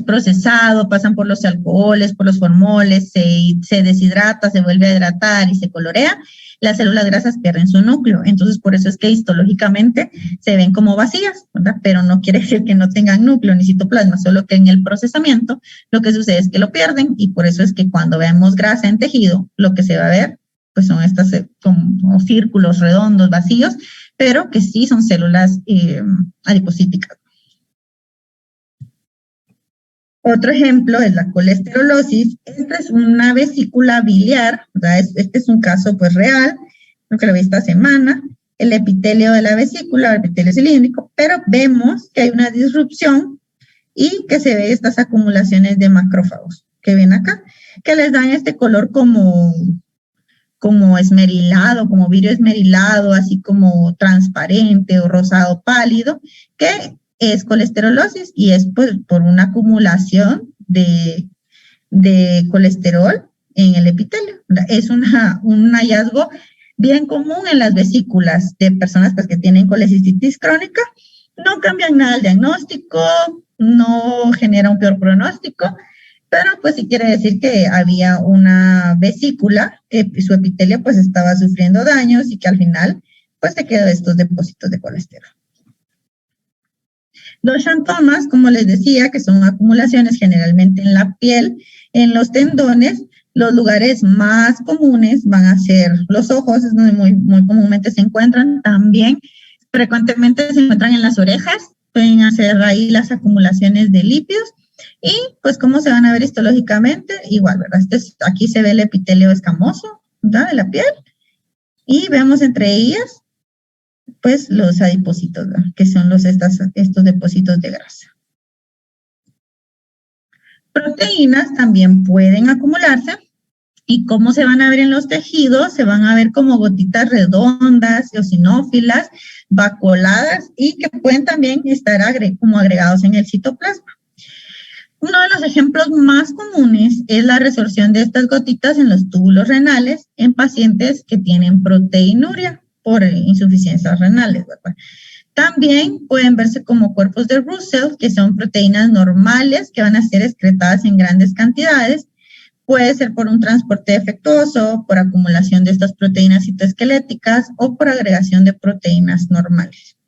procesado, pasan por los alcoholes, por los formoles, se deshidrata, se vuelve a hidratar y se colorea. Las células grasas pierden su núcleo, entonces por eso es que histológicamente se ven como vacías, ¿verdad? Pero no quiere decir que no tengan núcleo ni citoplasma, solo que en el procesamiento lo que sucede es que lo pierden, y por eso es que cuando vemos grasa en tejido, lo que se va a ver pues son estas como círculos redondos vacíos, pero que sí son células adipocíticas. Otro ejemplo es la colesterolosis. Esta es una vesícula biliar, ¿verdad? Este es un caso pues real, lo que lo vi esta semana, el epitelio de la vesícula, el epitelio cilíndrico, pero vemos que hay una disrupción y que se ve estas acumulaciones de macrófagos que ven acá, que les dan este color como esmerilado, como vidrio esmerilado, así como transparente o rosado pálido, que es colesterolosis y es pues, por una acumulación de colesterol en el epitelio. Es un hallazgo bien común en las vesículas de personas pues, que tienen colecistitis crónica. No cambian nada el diagnóstico, no genera un peor pronóstico, pero pues sí quiere decir que había una vesícula que su epitelio pues estaba sufriendo daños y que al final pues se quedó estos depósitos de colesterol. Los xantomas, como les decía, que son acumulaciones generalmente en la piel, en los tendones. Los lugares más comunes van a ser los ojos, es donde muy comúnmente se encuentran. También frecuentemente se encuentran en las orejas, pueden hacer ahí las acumulaciones de lípidos. Y pues cómo se van a ver histológicamente, igual, ¿verdad? Aquí se ve el epitelio escamoso, ¿verdad? De la piel. Y vemos entre ellas pues los adipocitos, ¿verdad? Que son estos depósitos de grasa. Proteínas también pueden acumularse. ¿Y cómo se van a ver en los tejidos? Se van a ver como gotitas redondas, eosinófilas, vaculadas y que pueden también estar como agregados en el citoplasma. Uno de los ejemplos más comunes es la resorción de estas gotitas en los túbulos renales en pacientes que tienen proteinuria por insuficiencias renales, ¿verdad? También pueden verse como cuerpos de Russell, que son proteínas normales que van a ser excretadas en grandes cantidades. Puede ser por un transporte defectuoso, por acumulación de estas proteínas citoesqueléticas o por agregación de proteínas normales.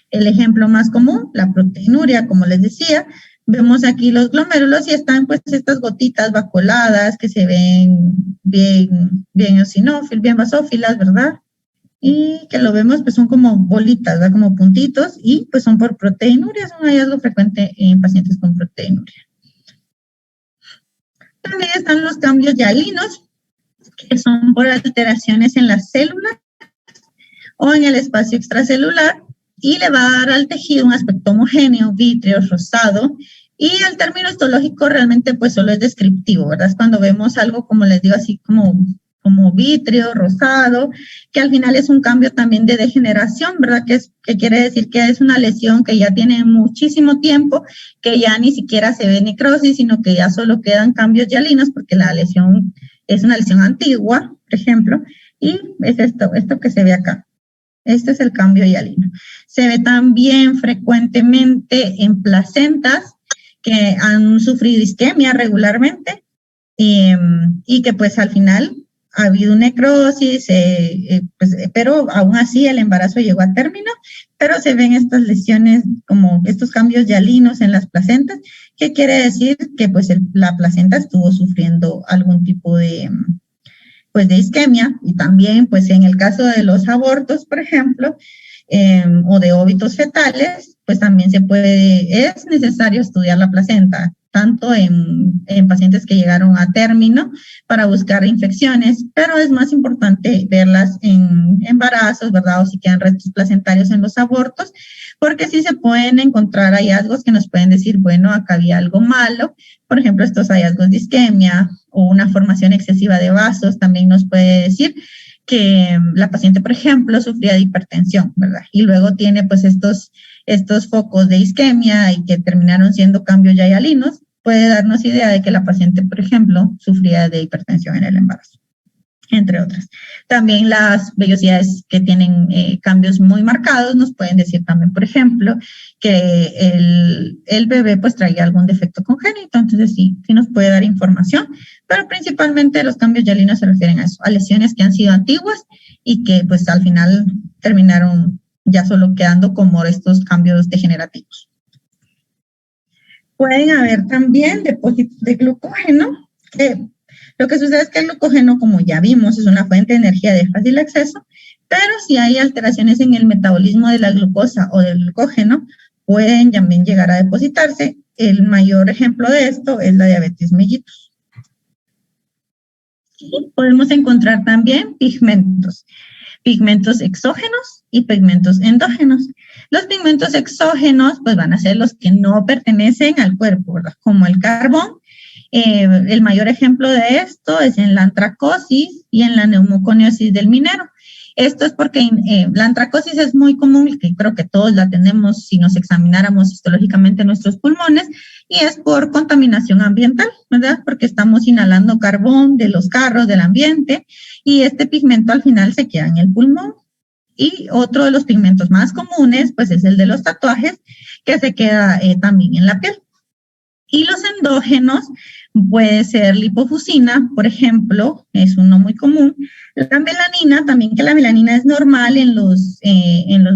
El ejemplo más común, la proteinuria, como les decía, vemos aquí los glomérulos y están pues estas gotitas vaculadas que se ven bien eosinófilas, bien basófilas, ¿verdad? Y que lo vemos pues son como bolitas, ¿verdad? Como puntitos y pues son por proteinuria, es un hallazgo frecuente en pacientes con proteinuria. También están los cambios hialinos, que son por alteraciones en las células o en el espacio extracelular y le va a dar al tejido un aspecto homogéneo, vítreo, rosado, y el término histológico realmente pues solo es descriptivo, ¿verdad? Es cuando vemos algo, como les digo, así como vítreo, rosado, que al final es un cambio también de degeneración, ¿verdad? Que quiere decir que es una lesión que ya tiene muchísimo tiempo, que ya ni siquiera se ve necrosis, sino que ya solo quedan cambios hialinos, porque la lesión es una lesión antigua, por ejemplo, y es esto que se ve acá. Este es el cambio hialino. Se ve también frecuentemente en placentas que han sufrido isquemia regularmente y que pues al final ha habido necrosis, pero aún así el embarazo llegó a término, pero se ven estas lesiones como estos cambios hialinos en las placentas, que quiere decir que pues la placenta estuvo sufriendo algún tipo de isquemia, y también pues en el caso de los abortos, por ejemplo, o de óbitos fetales, pues también es necesario estudiar la placenta, tanto en pacientes que llegaron a término para buscar infecciones, pero es más importante verlas en embarazos, ¿verdad? O si quedan restos placentarios en los abortos, porque sí se pueden encontrar hallazgos que nos pueden decir, bueno, acá había algo malo. Por ejemplo, estos hallazgos de isquemia o una formación excesiva de vasos también nos puede decir que la paciente, por ejemplo, sufría de hipertensión, ¿verdad? Y luego tiene pues estos focos de isquemia y que terminaron siendo cambios hialinos, puede darnos idea de que la paciente, por ejemplo, sufría de hipertensión en el embarazo, entre otras. También las vellosidades que tienen cambios muy marcados nos pueden decir también, por ejemplo, que el bebé pues traía algún defecto congénito, entonces sí nos puede dar información, pero principalmente los cambios hialinos se refieren a eso, a lesiones que han sido antiguas y que pues al final terminaron ya solo quedando como estos cambios degenerativos. Pueden haber también depósitos de glucógeno, que lo que sucede es que el glucógeno, como ya vimos, es una fuente de energía de fácil acceso, pero si hay alteraciones en el metabolismo de la glucosa o del glucógeno, pueden también llegar a depositarse. El mayor ejemplo de esto es la diabetes mellitus. Y podemos encontrar también pigmentos exógenos y pigmentos endógenos. Los pigmentos exógenos pues van a ser los que no pertenecen al cuerpo, ¿verdad? Como el carbón. El mayor ejemplo de esto es en la antracosis y en la neumoconiosis del minero. Esto es porque la antracosis es muy común, que creo que todos la tenemos si nos examináramos histológicamente nuestros pulmones, y es por contaminación ambiental, ¿verdad? Porque estamos inhalando carbón de los carros, del ambiente, y este pigmento al final se queda en el pulmón. Y otro de los pigmentos más comunes, pues es el de los tatuajes, que se queda también en la piel. Y los endógenos puede ser lipofusina, por ejemplo, es uno muy común. La melanina, también, que la melanina es normal en los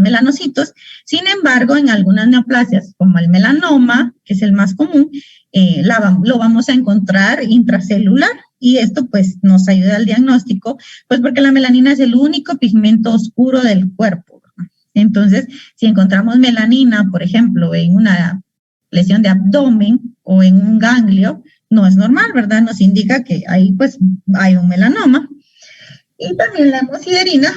melanocitos. Sin embargo, en algunas neoplasias, como el melanoma, que es el más común, lo vamos a encontrar intracelular. Y esto pues nos ayuda al diagnóstico, pues porque la melanina es el único pigmento oscuro del cuerpo, ¿verdad? Entonces, si encontramos melanina, por ejemplo, en una lesión de abdomen o en un ganglio, no es normal, ¿verdad? Nos indica que ahí pues hay un melanoma. Y también la hemosiderina,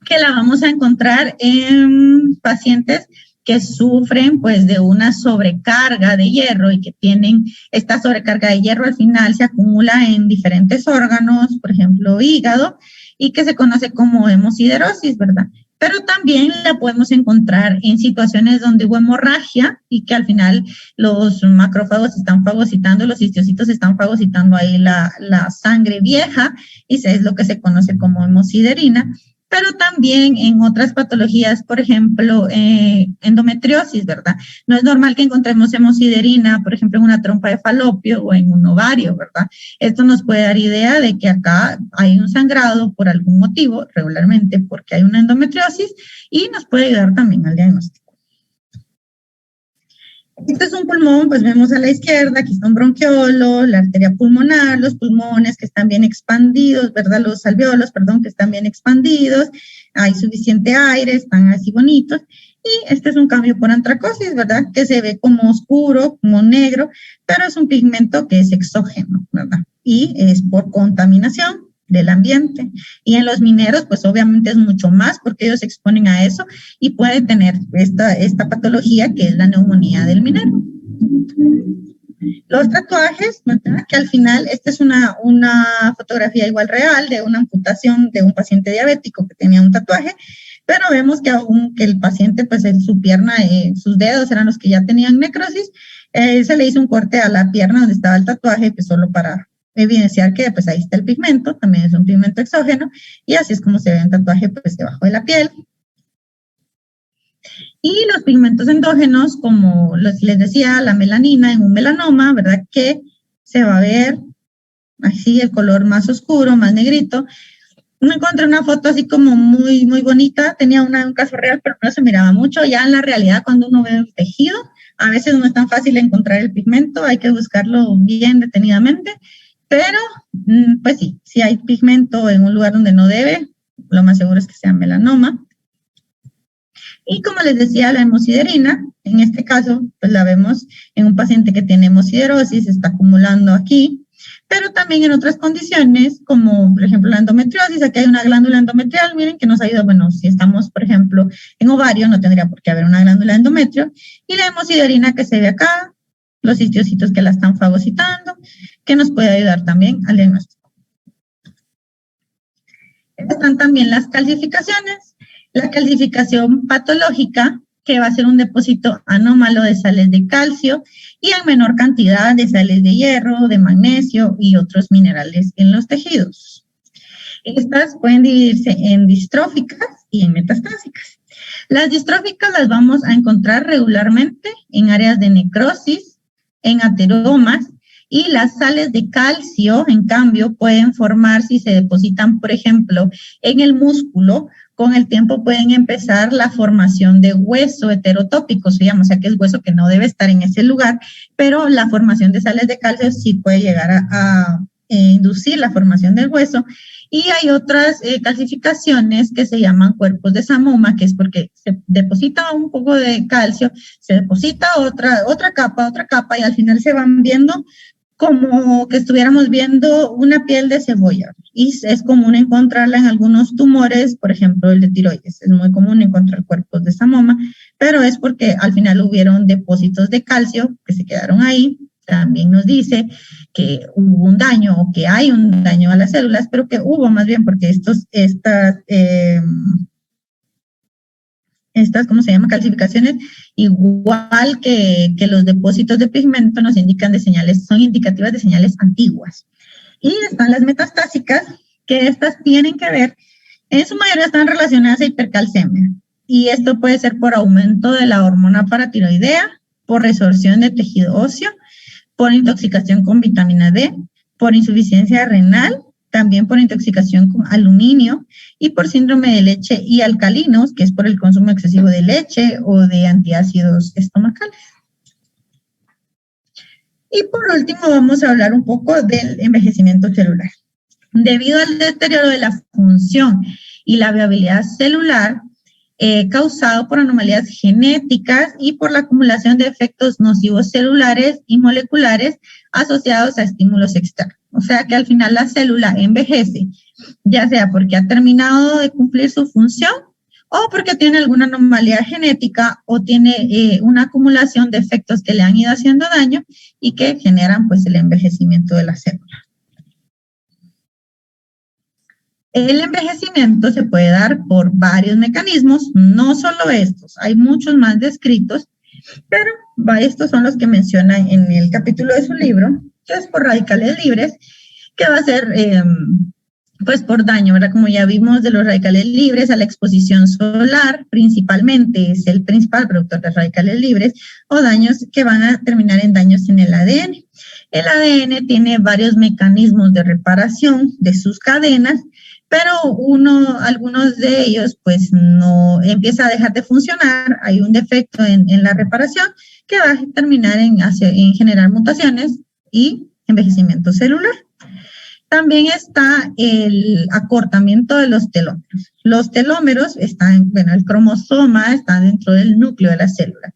que la vamos a encontrar en pacientes que sufren pues de una sobrecarga de hierro y que tienen esta sobrecarga de hierro al final se acumula en diferentes órganos, por ejemplo hígado, y que se conoce como hemosiderosis, ¿verdad? Pero también la podemos encontrar en situaciones donde hubo hemorragia y que al final los macrófagos están fagocitando, los histocitos están fagocitando ahí la sangre vieja, y es lo que se conoce como hemosiderina. Pero también en otras patologías, por ejemplo, endometriosis, ¿verdad? No es normal que encontremos hemosiderina, por ejemplo, en una trompa de falopio o en un ovario, ¿verdad? Esto nos puede dar idea de que acá hay un sangrado por algún motivo, regularmente porque hay una endometriosis, y nos puede ayudar también al diagnóstico. Este es un pulmón, pues vemos a la izquierda, aquí está un bronquiolo, la arteria pulmonar, los pulmones que están bien expandidos, ¿verdad? Los alveolos, perdón, que están bien expandidos, hay suficiente aire, están así bonitos. Y este es un cambio por antracosis, ¿verdad? Que se ve como oscuro, como negro, pero es un pigmento que es exógeno, ¿verdad? Y es por contaminación del ambiente. Y en los mineros, pues obviamente es mucho más porque ellos se exponen a eso y pueden tener esta patología que es la neumonía del minero. Los tatuajes, ¿verdad? Que al final, esta es una fotografía igual real de una amputación de un paciente diabético que tenía un tatuaje, pero vemos que aunque el paciente, pues en su pierna, sus dedos eran los que ya tenían necrosis, se le hizo un corte a la pierna donde estaba el tatuaje, pues solo para evidenciar que pues ahí está el pigmento, también es un pigmento exógeno, y así es como se ve un tatuaje pues debajo de la piel. Y los pigmentos endógenos, como les decía, la melanina en un melanoma, ¿verdad? Que se va a ver así el color más oscuro, más negrito. Me encontré una foto así como muy, muy bonita, tenía un caso real, pero no se miraba mucho. Ya en la realidad, cuando uno ve el tejido, a veces no es tan fácil encontrar el pigmento, hay que buscarlo bien detenidamente. Pero, pues sí, si hay pigmento en un lugar donde no debe, lo más seguro es que sea melanoma. Y como les decía, la hemosiderina, en este caso, pues la vemos en un paciente que tiene hemosiderosis, está acumulando aquí, pero también en otras condiciones, como por ejemplo la endometriosis, aquí hay una glándula endometrial, miren que nos ayuda, bueno, si estamos, por ejemplo, en ovario, no tendría por qué haber una glándula endometrio, y la hemosiderina que se ve acá, los histocitos que la están fagocitando, que nos puede ayudar también al diagnóstico. Están también las calcificaciones. La calcificación patológica, que va a ser un depósito anómalo de sales de calcio y en menor cantidad de sales de hierro, de magnesio y otros minerales en los tejidos. Estas pueden dividirse en distróficas y en metastásicas. Las distróficas las vamos a encontrar regularmente en áreas de necrosis, en ateromas, y las sales de calcio, en cambio, pueden formar si se depositan, por ejemplo, en el músculo. Con el tiempo pueden empezar la formación de hueso heterotópico, se llama, o sea que es hueso que no debe estar en ese lugar, pero la formación de sales de calcio sí puede llegar inducir la formación del hueso. Y hay otras calcificaciones que se llaman cuerpos de Samoma, que es porque se deposita un poco de calcio, se deposita otra capa, y al final se van viendo como que estuviéramos viendo una piel de cebolla. Y es común encontrarla en algunos tumores, por ejemplo, el de tiroides. Es muy común encontrar cuerpos de Samoma, pero es porque al final hubieron depósitos de calcio que se quedaron ahí. También nos dice que hubo un daño o que hay un daño a las células, pero que hubo más bien porque estas, ¿cómo se llama? Calcificaciones, igual que los depósitos de pigmento, nos indican de señales, son indicativas de señales antiguas. Y están las metastásicas, que estas tienen que ver, en su mayoría están relacionadas a hipercalcemia. Y esto puede ser por aumento de la hormona paratiroidea, por resorción de tejido óseo, por intoxicación con vitamina D, por insuficiencia renal, también por intoxicación con aluminio y por síndrome de leche y alcalinos, que es por el consumo excesivo de leche o de antiácidos estomacales. Y por último vamos a hablar un poco del envejecimiento celular. Debido al deterioro de la función y la viabilidad celular, causado por anomalías genéticas y por la acumulación de efectos nocivos celulares y moleculares asociados a estímulos externos. O sea que al final la célula envejece, ya sea porque ha terminado de cumplir su función o porque tiene alguna anomalía genética o tiene una acumulación de efectos que le han ido haciendo daño y que generan pues el envejecimiento de la célula. El envejecimiento se puede dar por varios mecanismos, no solo estos, hay muchos más descritos, pero estos son los que menciona en el capítulo de su libro, que es por radicales libres, que va a ser pues por daño, ¿verdad? Como ya vimos de los radicales libres a la exposición solar, principalmente es el principal productor de radicales libres, o daños que van a terminar en daños en el ADN. El ADN tiene varios mecanismos de reparación de sus cadenas, pero algunos de ellos pues no empieza a dejar de funcionar, hay un defecto en la reparación que va a terminar en generar mutaciones y envejecimiento celular. También está el acortamiento de los telómeros. Los telómeros están, el cromosoma está dentro del núcleo de la célula.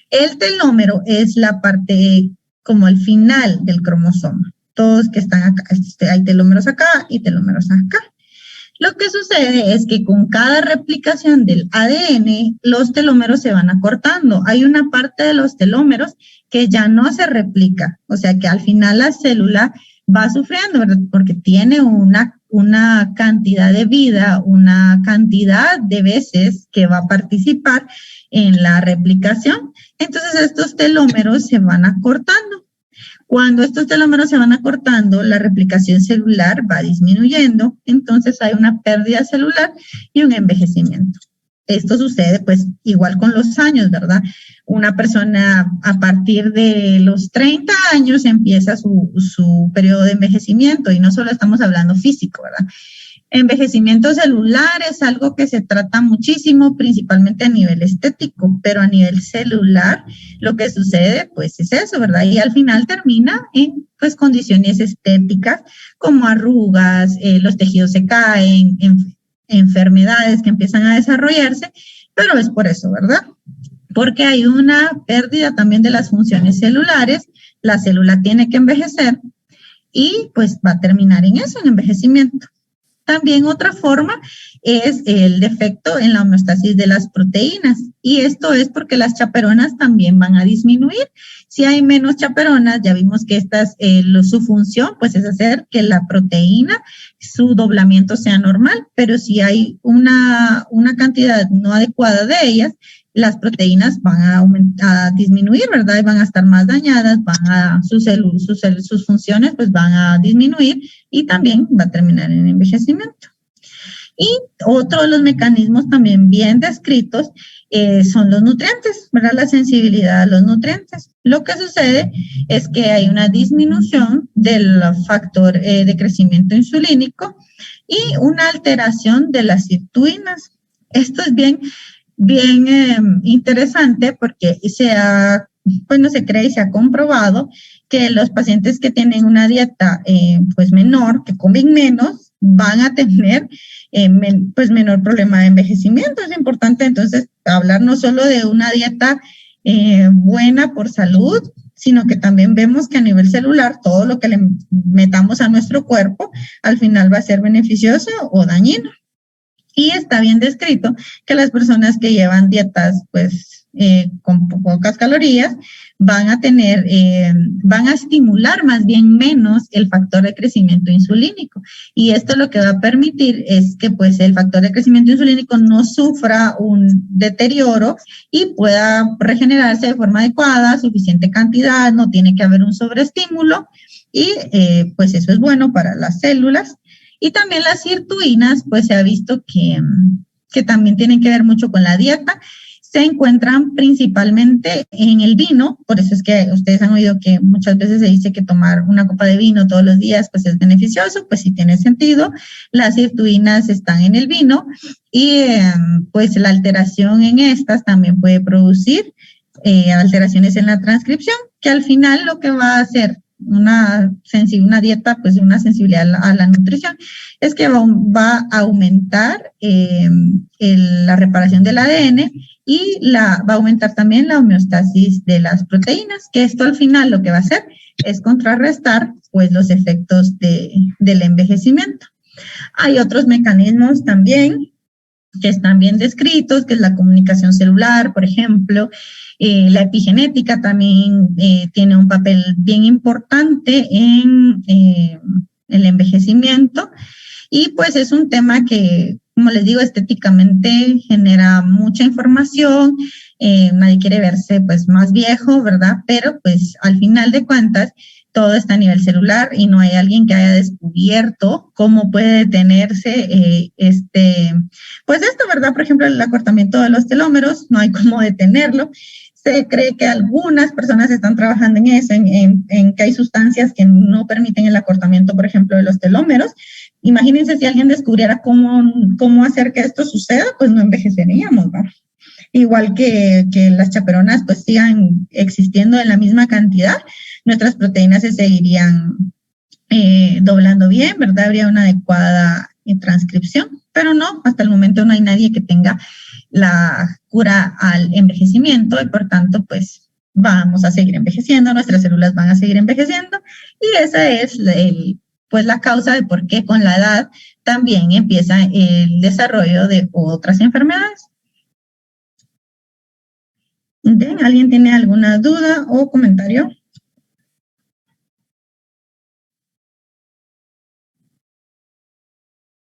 El telómero es la parte como el final del cromosoma. Todos que están acá, hay telómeros acá y telómeros acá. Lo que sucede es que con cada replicación del ADN, los telómeros se van acortando. Hay una parte de los telómeros que ya no se replica, o sea que al final la célula va sufriendo, ¿verdad? Porque tiene una cantidad de vida, una cantidad de veces que va a participar en la replicación. Entonces estos telómeros se van acortando. Cuando estos telómeros se van acortando, la replicación celular va disminuyendo, entonces hay una pérdida celular y un envejecimiento. Esto sucede pues igual con los años, ¿verdad? Una persona a partir de los 30 años empieza su periodo de envejecimiento y no solo estamos hablando físico, ¿verdad? Envejecimiento celular es algo que se trata muchísimo, principalmente a nivel estético, pero a nivel celular lo que sucede pues es eso, ¿verdad? Y al final termina en pues condiciones estéticas como arrugas, los tejidos se caen, enfermedades que empiezan a desarrollarse, pero es por eso, ¿verdad? Porque hay una pérdida también de las funciones celulares, la célula tiene que envejecer y pues va a terminar en eso, en envejecimiento. También otra forma es el defecto en la homeostasis de las proteínas y esto es porque las chaperonas también van a disminuir. Si hay menos chaperonas, ya vimos que su función pues es hacer que la proteína, su doblamiento sea normal, pero si hay una cantidad no adecuada de ellas, las proteínas van a disminuir, ¿verdad? Y van a estar más dañadas, sus funciones pues van a disminuir y también va a terminar en envejecimiento. Y otro de los mecanismos también bien descritos son los nutrientes, ¿verdad? La sensibilidad a los nutrientes. Lo que sucede es que hay una disminución del factor de crecimiento insulínico y una alteración de las sirtuinas. Esto es bien interesante porque se ha pues no se cree y se ha comprobado que los pacientes que tienen una dieta pues menor, que comen menos, van a tener pues menor problema de envejecimiento. Es importante entonces hablar no solo de una dieta buena por salud, sino que también vemos que a nivel celular todo lo que le metamos a nuestro cuerpo al final va a ser beneficioso o dañino. Y está bien descrito que las personas que llevan dietas pues con pocas calorías van a estimular más bien menos el factor de crecimiento insulínico. Y esto lo que va a permitir es que pues el factor de crecimiento insulínico no sufra un deterioro y pueda regenerarse de forma adecuada, suficiente cantidad, no tiene que haber un sobreestímulo y pues eso es bueno para las células. Y también las sirtuinas, pues se ha visto que también tienen que ver mucho con la dieta. Se encuentran principalmente en el vino, por eso es que ustedes han oído que muchas veces se dice que tomar una copa de vino todos los días pues es beneficioso, pues sí tiene sentido. Las sirtuinas están en el vino y pues la alteración en estas también puede producir alteraciones en la transcripción, que al final lo que va a hacer una dieta, pues una sensibilidad a la nutrición, es que va a aumentar la reparación del ADN y va a aumentar también la homeostasis de las proteínas, que esto al final lo que va a hacer es contrarrestar pues los efectos del envejecimiento. Hay otros mecanismos también que están bien descritos, que es la comunicación celular, por ejemplo. La epigenética también tiene un papel bien importante en el envejecimiento y pues es un tema que, como les digo, estéticamente genera mucha información, nadie quiere verse pues más viejo, ¿verdad? Pero pues al final de cuentas todo está a nivel celular y no hay alguien que haya descubierto cómo puede detenerse pues esto, ¿verdad? Por ejemplo, el acortamiento de los telómeros, no hay cómo detenerlo. Se cree que algunas personas están trabajando en eso, en que hay sustancias que no permiten el acortamiento, por ejemplo, de los telómeros. Imagínense si alguien descubriera cómo hacer que esto suceda, pues no envejeceríamos, ¿no? Igual que las chaperonas pues sigan existiendo en la misma cantidad, nuestras proteínas se seguirían doblando bien, ¿verdad? Habría una adecuada transcripción, pero no, hasta el momento no hay nadie que tenga la cura al envejecimiento y por tanto pues vamos a seguir envejeciendo, nuestras células van a seguir envejeciendo y esa es pues la causa de por qué con la edad también empieza el desarrollo de otras enfermedades. Bien, ¿alguien tiene alguna duda o comentario?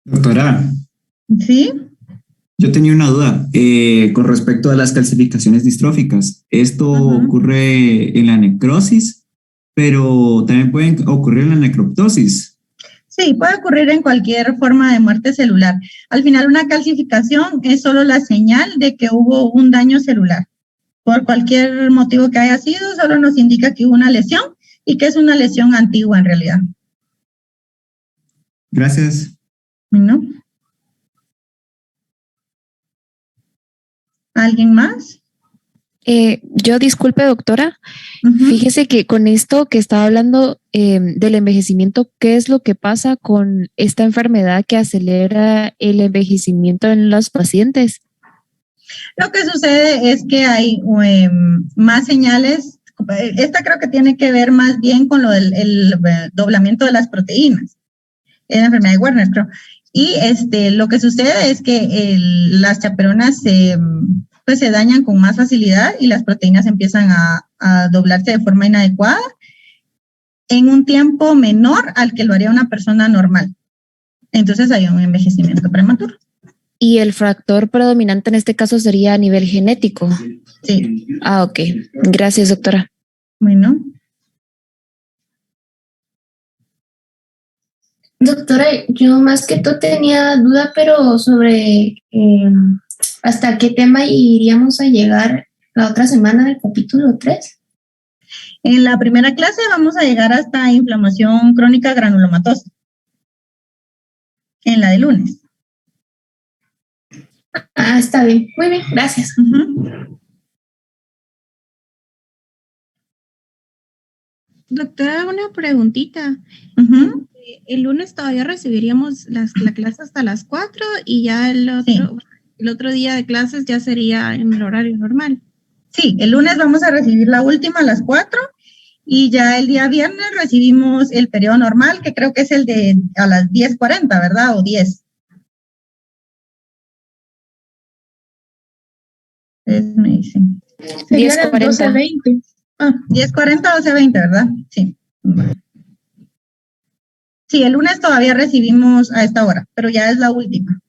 Doctora, Sí. yo tenía una duda con respecto a las calcificaciones distróficas. Esto ocurre en la necrosis, pero también puede ocurrir en la necroptosis. Sí, puede ocurrir en cualquier forma de muerte celular. Al final, una calcificación es solo la señal de que hubo un daño celular. Por cualquier motivo que haya sido, solo nos indica que hubo una lesión y que es una lesión antigua en realidad. Gracias. ¿No? ¿Alguien más? Yo disculpe, doctora. Fíjese que con esto que estaba hablando del envejecimiento, ¿qué es lo que pasa con esta enfermedad que acelera el envejecimiento en los pacientes? Lo que sucede es que hay más señales. Esta creo que tiene que ver más bien con lo del doblamiento de las proteínas. Es la enfermedad de Werner, creo. Y lo que sucede es que las chaperonas pues se dañan con más facilidad y las proteínas empiezan a doblarse de forma inadecuada en un tiempo menor al que lo haría una persona normal. Entonces hay un envejecimiento prematuro. ¿Y el factor predominante en este caso sería a nivel genético? Sí. Ah, ok. Gracias, doctora. Bueno. Doctora, yo más que todo tenía duda, pero sobre hasta qué tema iríamos a llegar la otra semana del capítulo 3. En la primera clase vamos a llegar hasta inflamación crónica granulomatosa. En la de lunes. Ah, está bien. Muy bien, gracias. Doctora, una preguntita. Ujú. El lunes todavía recibiríamos la clase hasta las 4 y ya el otro día de clases ya sería en el horario normal. Sí, el lunes vamos a recibir la última a las 4 y ya el día viernes recibimos el periodo normal, que creo que es el de a las 10:40, ¿verdad? O 10. Me dicen. Sería las 10:40. 12:20. 10:40, 12:20, ¿verdad? Sí. Sí, el lunes todavía recibimos a esta hora, pero ya es la última.